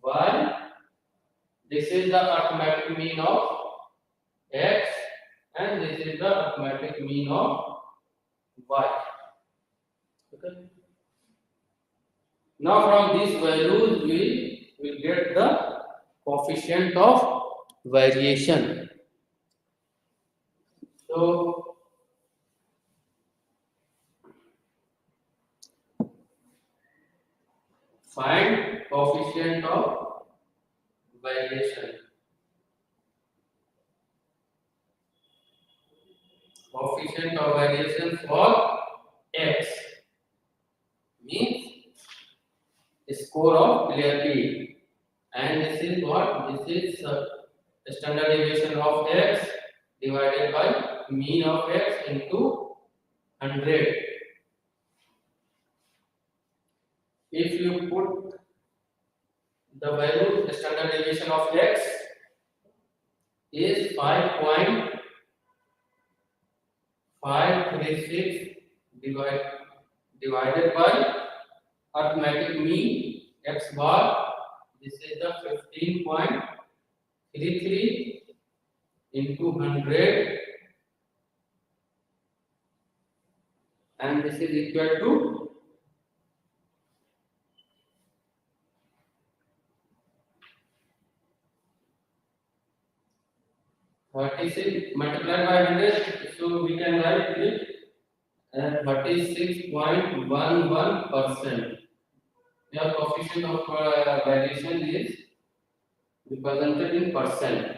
y. This is the arithmetic mean of x, and this is the arithmetic mean of y. Okay. Now from these values we will get the coefficient of variation. So Find coefficient of variation. Coefficient of variation for x means score of player A, and this is what? This is standard deviation of x divided by mean of x into 100. If you put the value, the standard deviation of x is 5.536 divided by arithmetic mean x bar. This is the 15.33 into 100, and this is equal to 36 multiplied by 100, so we can write it as 36.11%. Your coefficient of variation is represented in percent.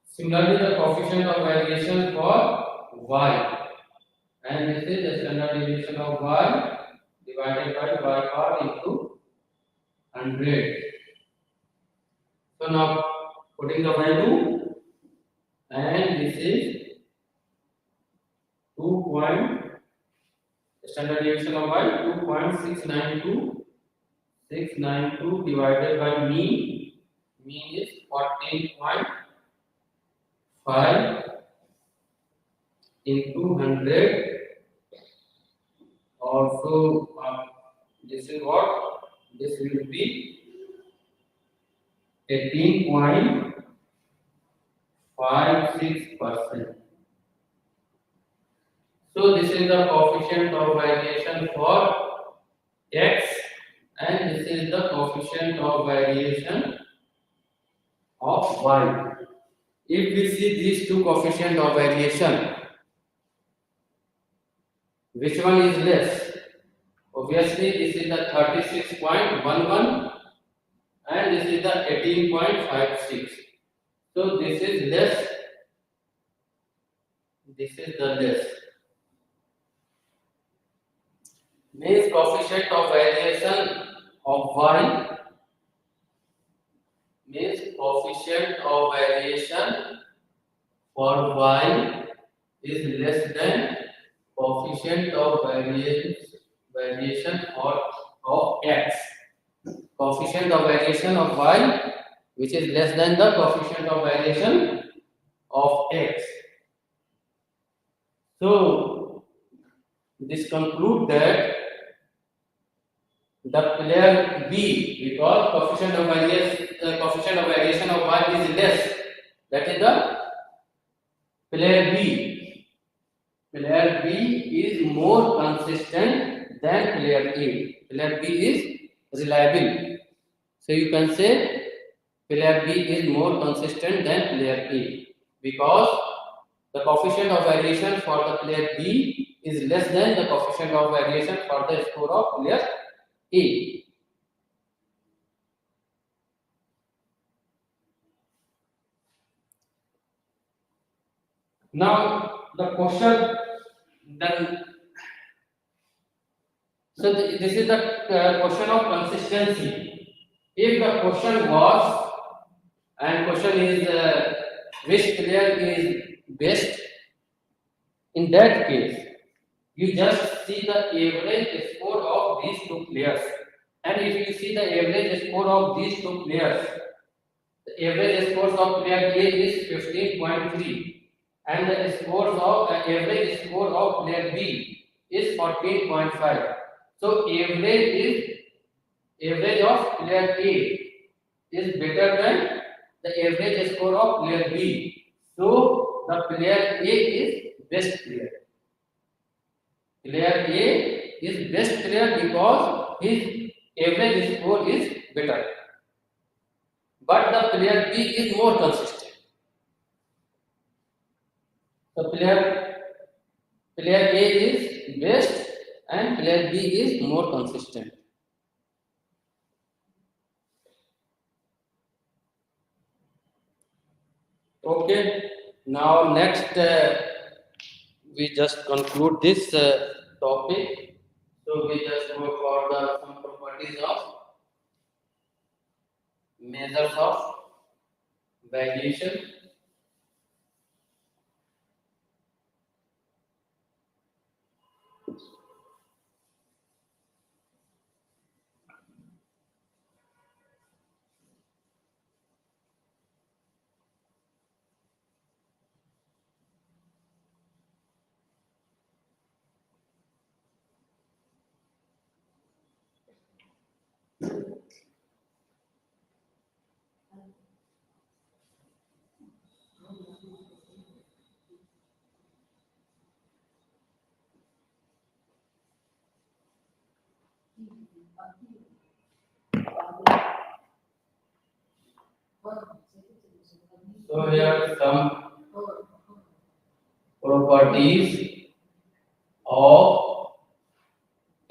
Similarly, the coefficient of variation for y, and this is the standard deviation of y divided by y bar into 100. So now putting the value, and this is 2 point standard deviation of y 2.692 divided by mean is 14.5 into 100. Also, this is what? This will be 18.56%. So this is the coefficient of variation for x, and this is the coefficient of variation of y. If we see these two coefficients of variation, which one is less? Obviously, this is the 36.11 and this is the 18.56. So this is less, this is the less. Means coefficient of variation of y means coefficient of variation for y is less than coefficient of variation of x. Coefficient of variation of y which is less than the coefficient of variation of x. So this concludes that the player B, because coefficient of variation of y is less, that is the player B. Player B is more consistent than player A. Player B is reliable. So you can say player B is more consistent than player A because the coefficient of variation for the player B is less than the coefficient of variation for the score of player A. Now the question then. So this is the question of consistency. If the question was, and question is which player is best, in that case you just see the average score of these two players, and if you see the average score of these two players, the average scores of player A is 15.3 and the average score of player B is 14.5. So average of player A is better than the average score of player B. So the player A is best player. Player A is best player because his average score is better. But the player B is more consistent. The player Player A is best and player B is more consistent. Okay, now next we just conclude this topic. So we just go for the some properties of measures of variation. So here are some properties of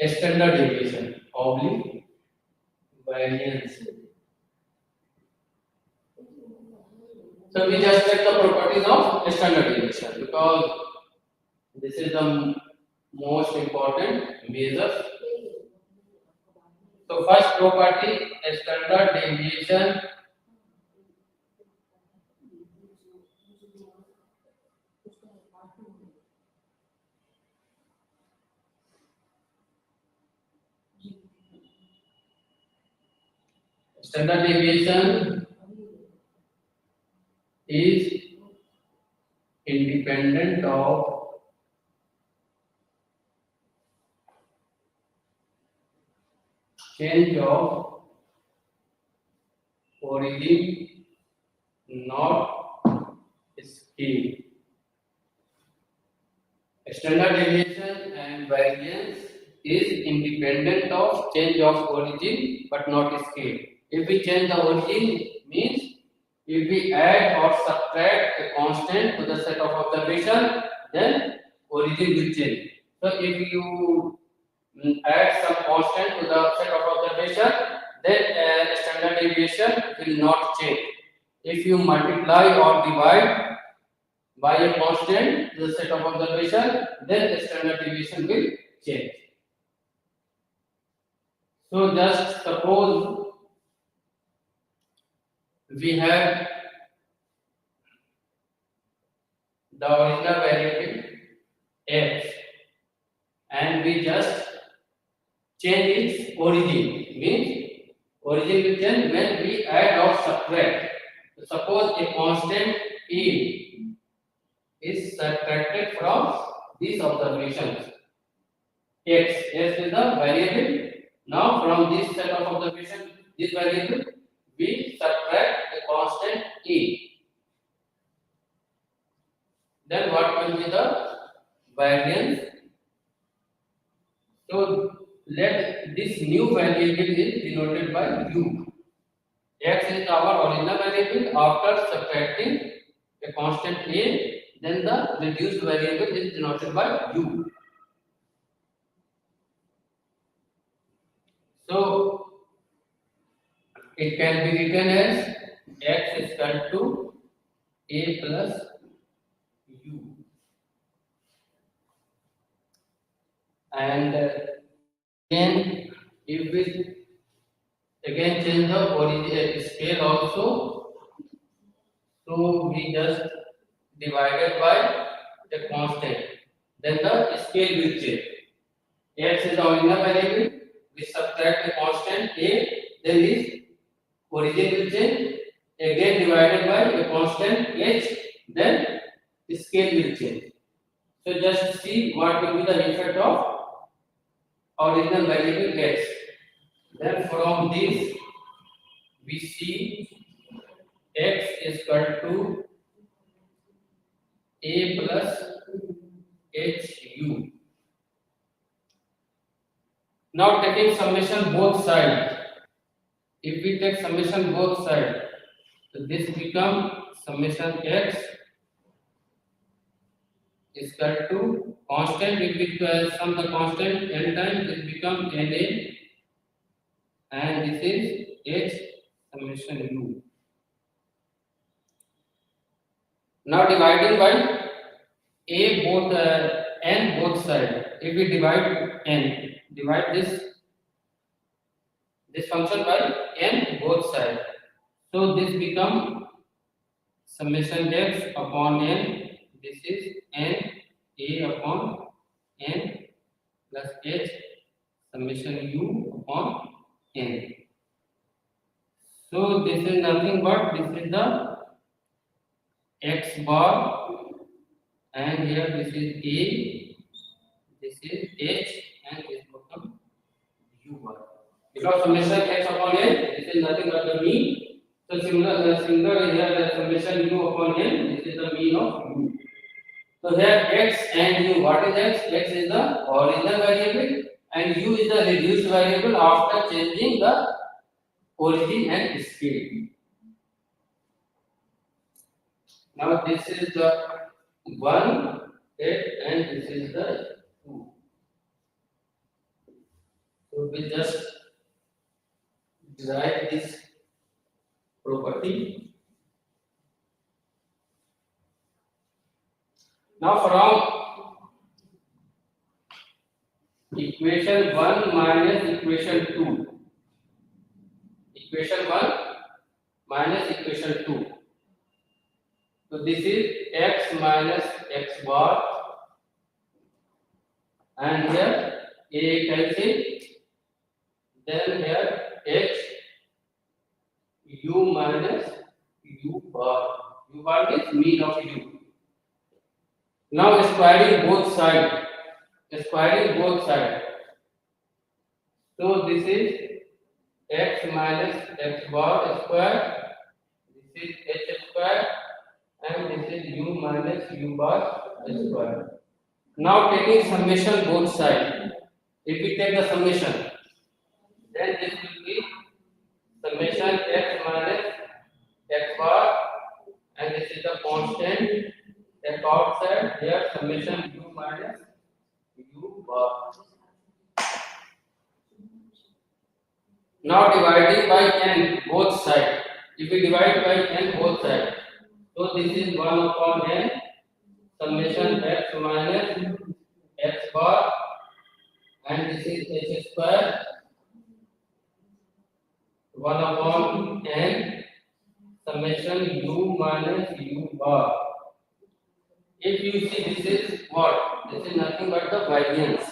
standard deviation oblique variance. So we just check the properties of standard deviation because this is the most important measures. So first property, standard deviation standard deviation is independent of change of origin, not scale. Standard deviation and variance is independent of change of origin but not scale. If we change the origin means if we add or subtract a constant to the set of observation, then origin will change. So if you add some constant to the set of observation, then standard deviation will not change. If you multiply or divide by a constant to the set of observation, then the standard deviation will change. So just suppose we have the original variable x and we just change its origin. Means origin will change when we add or subtract. So suppose a constant a is subtracted from these observations. X is the variable. Now from this set of observation, this variable, we subtract a constant a. Then what will be the variance? So let this new variable is denoted by u. X is our original variable. After subtracting a constant a, then the reduced variable is denoted by u. So it can be written as x is equal to a plus u. And again, if we again change the origin scale also, so we just divided by the constant, then the scale will change. X is the original variable, we subtract the constant a, then this origin will change, again divided by a constant h, then the scale will change. So just see what will be the effect of original variable x. Then from this we see x is equal to a plus hu. Now taking summation both sides. If we take summation both sides, so this become summation x is equal to constant. If we sum the constant n times, it becomes NA, and this is H summation U. Now dividing by A both n both sides. If we divide n, divide this function by n both sides. So this become summation x upon n. This is n A upon n plus H summation U upon n. So this is nothing but this is the x bar, and here this is A, this is H, and this becomes U bar. Because summation x upon n, this is nothing but the mean. So similar here the summation U upon n, this is the mean of U. So here x and U, what is x? X is the original variable and U is the reduced variable after changing the origin and scale. Now this is the 1, 8, and this is the 2. So we just derive this property. Now from equation 1 minus equation 2. Equation 1 minus equation 2. So this is x minus x bar, and here A cancel, then here H U minus U bar. U bar is mean of U. Now squaring both sides. Squaring both sides. So this is x minus x bar square. This is H square, and this is U minus U bar square. Now taking summation both sides. If we take the summation, then this will be summation x minus x bar, and this is the constant. Take outside here summation U minus U bar. Now dividing by n both sides. If we divide by n both sides, so this is 1 upon n summation x minus x bar, and this is h square 1 upon n summation U minus U bar. If you see, this is what? This is nothing but the variance.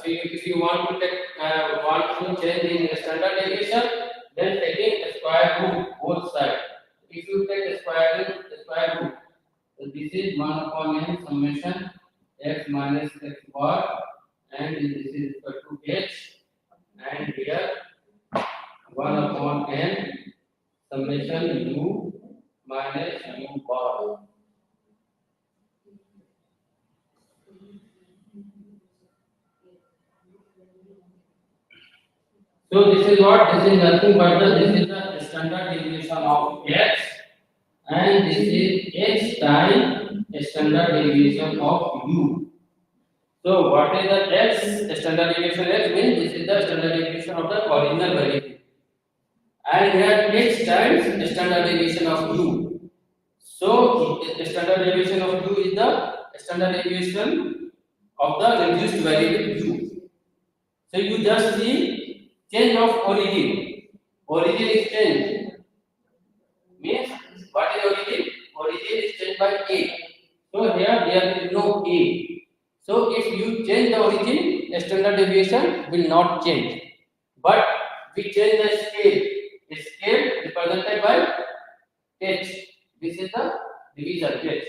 If you want to take change in standard deviation, then taking a square root both sides. If you take a square root, so this is 1 upon n summation x minus x bar, and this is equal to h, and here 1 upon n summation U minus U bar. So this is what? This is nothing but this is the standard deviation of x, and this is h times standard deviation of U. So what is the x? Standard deviation x means this is the standard deviation of the original variable, and here h times standard deviation of U. So the standard deviation of U is the standard deviation of the reduced variable U. So you just see change of origin. Origin is changed. Means what is origin? Origin is changed by A. So here there is no A. So if you change the origin, the standard deviation will not change. But we change the scale. The scale represented by h. This is the divisor h.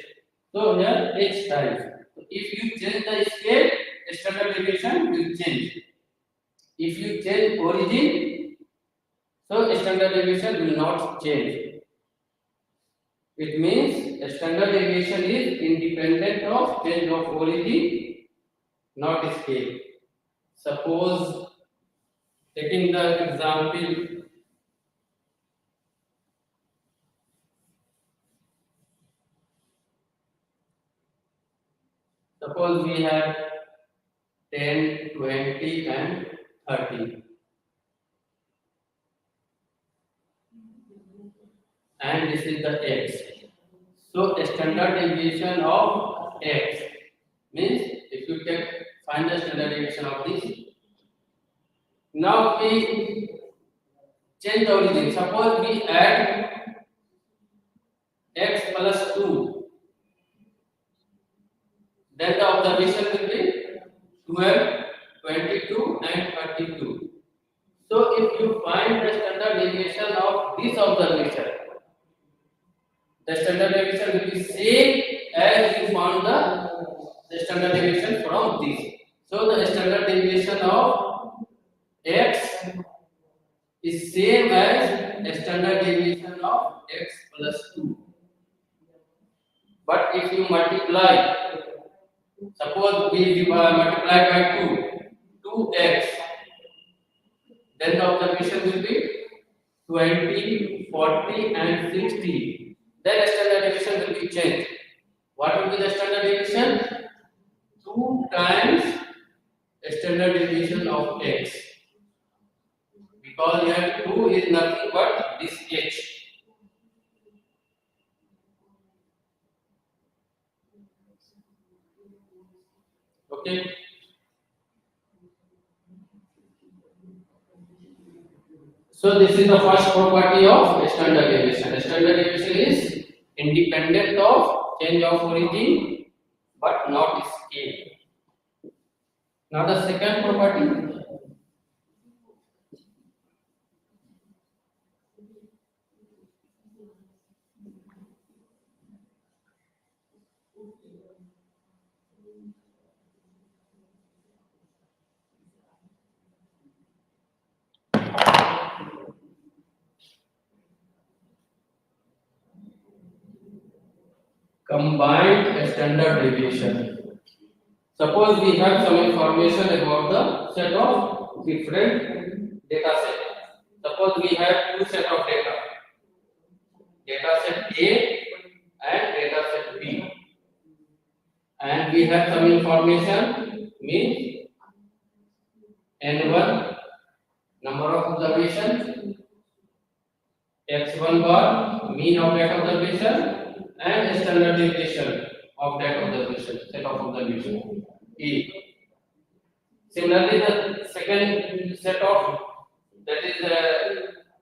So here h times. So if you change the scale, the standard deviation will change. If you change origin, so standard deviation will not change. It means standard deviation is independent of change of origin, not scale. Suppose taking the example, Suppose we have 10, 20 and 30. And this is the x. So a standard deviation of x means if you find the standard deviation of this. Now we change the origin. Suppose we add x plus 2. Then the observation will be 12, 22 and 32. So if you find the standard deviation of this observation, the standard deviation will be same as you found the standard deviation from this. So the standard deviation of x is same as the standard deviation of x plus 2. But if you multiply, suppose we multiply by 2x, then the observation will be 20, 40 and 60. Then the standard deviation will be changed. What will be the standard deviation? 2 times the standard deviation of x. Because here 2 is nothing but this h. Okay. So this is the first property of standard deviation. Standard deviation is independent of change of origin but not scale. Now the second property. Combined standard deviation. Suppose we have some information about the set of different data sets. Suppose we have two set of data set A and data set B, and we have some information means n1 number of observations, x1 bar mean of that observation, and standard deviation of that observation, set of observation E. Similarly, the second set of that is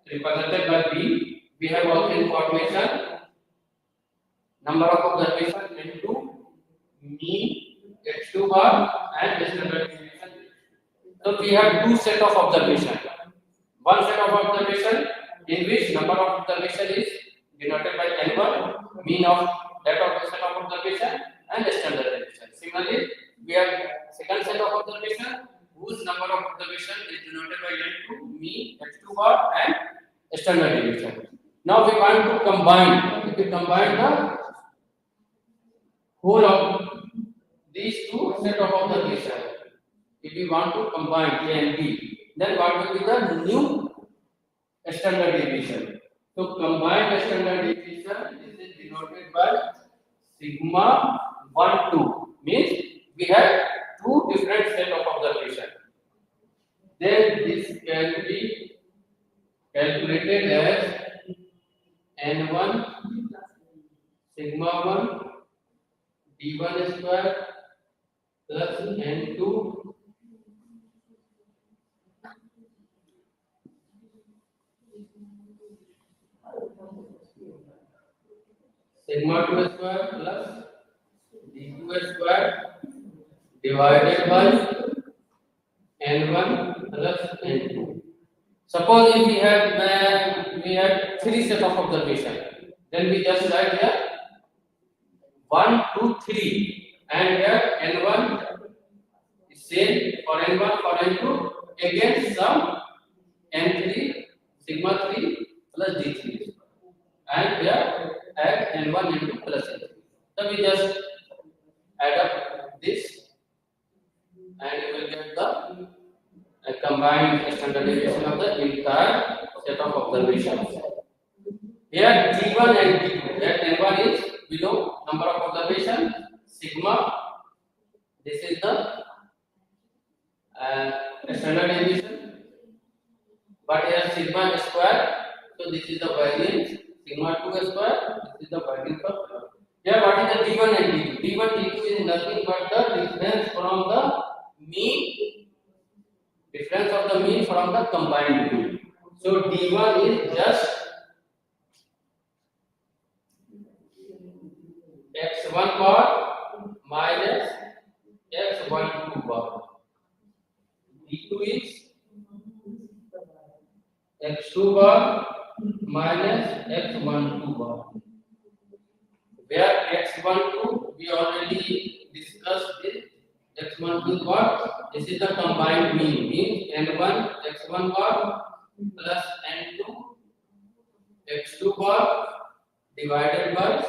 represented by B, we have also information, number of observation N2, mean, x2 bar and standard deviation. So we have two set of observation. One set of observation in which number of observation is denoted by n1, mean of that of the set of observation and standard deviation. Similarly, we have second set of observation whose number of observation is denoted by n2, mean, x2 bar and standard deviation. Now we want to combine. If we combine the whole of these two set of observation, if we want to combine A and B, then what will be the new standard deviation? So combined standard deviation is denoted by sigma 1 2, means we have two different set of observation. Then this can be calculated as n1 sigma 1 d1 square plus n2 sigma 2 square plus d2 square divided by n1 plus n2. Suppose if we have three set of observation, then we just write here 1, 2, 3, and here n1 is same for n1 for n2 against some n3 sigma 3 plus d3, and here add n1 n2 plus n3. So we just add up this and you will get the combined standard deviation of the entire set of observations. Here d1 and d2, that n1 is below number of observation sigma This is the standard deviation. But here sigma square. So this is the variance. Sigma 2 square. This is the variance of error. Here what is the D1 and D2? D1 D2 is nothing but the difference from the mean. Difference of the mean from the combined mean. So D1 is just x1 bar minus x12 bar. D2 is x2 bar minus x12 bar. Where x12 we already discussed this. X12 bar, this is the combined mean, means n1 x1 bar plus n2 x2 bar divided by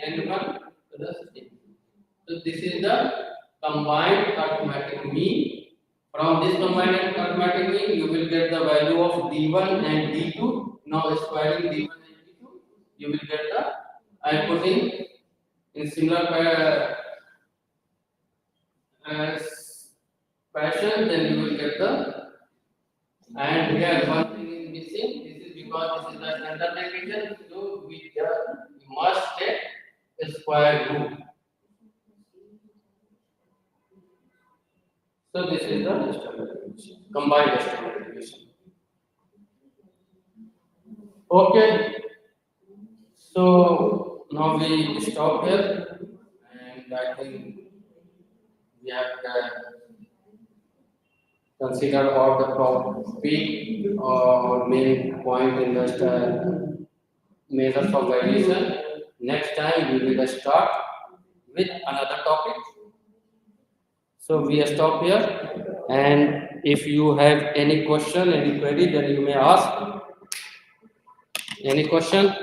n1 plus n2. So this is the combined arithmetic mean. From this combined arithmetic mean, you will get the value of D1 and D2. Now squaring D1 and D2, you will get the, I am putting in similar fashion, then you will get the, and here one thing is missing. This is because this is the standard deviation, so we must take a square root. So this is the standard deviation, combined standard deviation. Okay, so now we stop here, and I think we have considered all the topic or main point in the measures of variation. Next time we will start with another topic. So we stop here, and if you have any question, any query, then you may ask. Any question?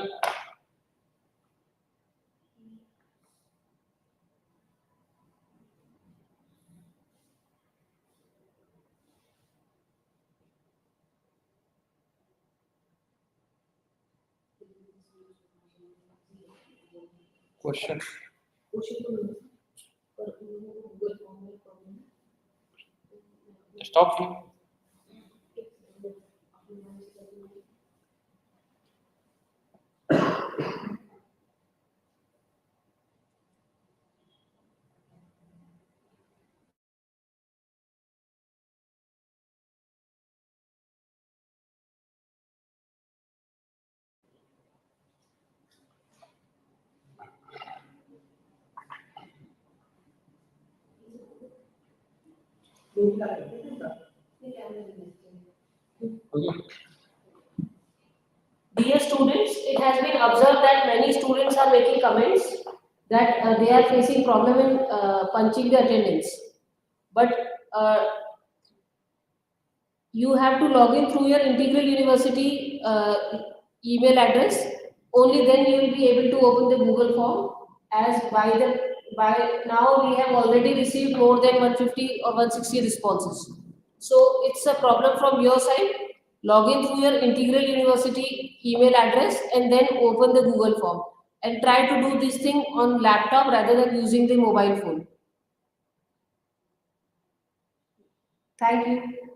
Question. Stop here. Dear students, it has been observed that many students are making comments that they are facing problem in punching the attendance. But you have to log in through your Integral University email address. Only then you will be able to open the Google form. As by now we have already received more than 150 or 160 responses. So it's a problem from your side. Log in through your Integral University email address and then open the Google form. And try to do this thing on laptop rather than using the mobile phone. Thank you.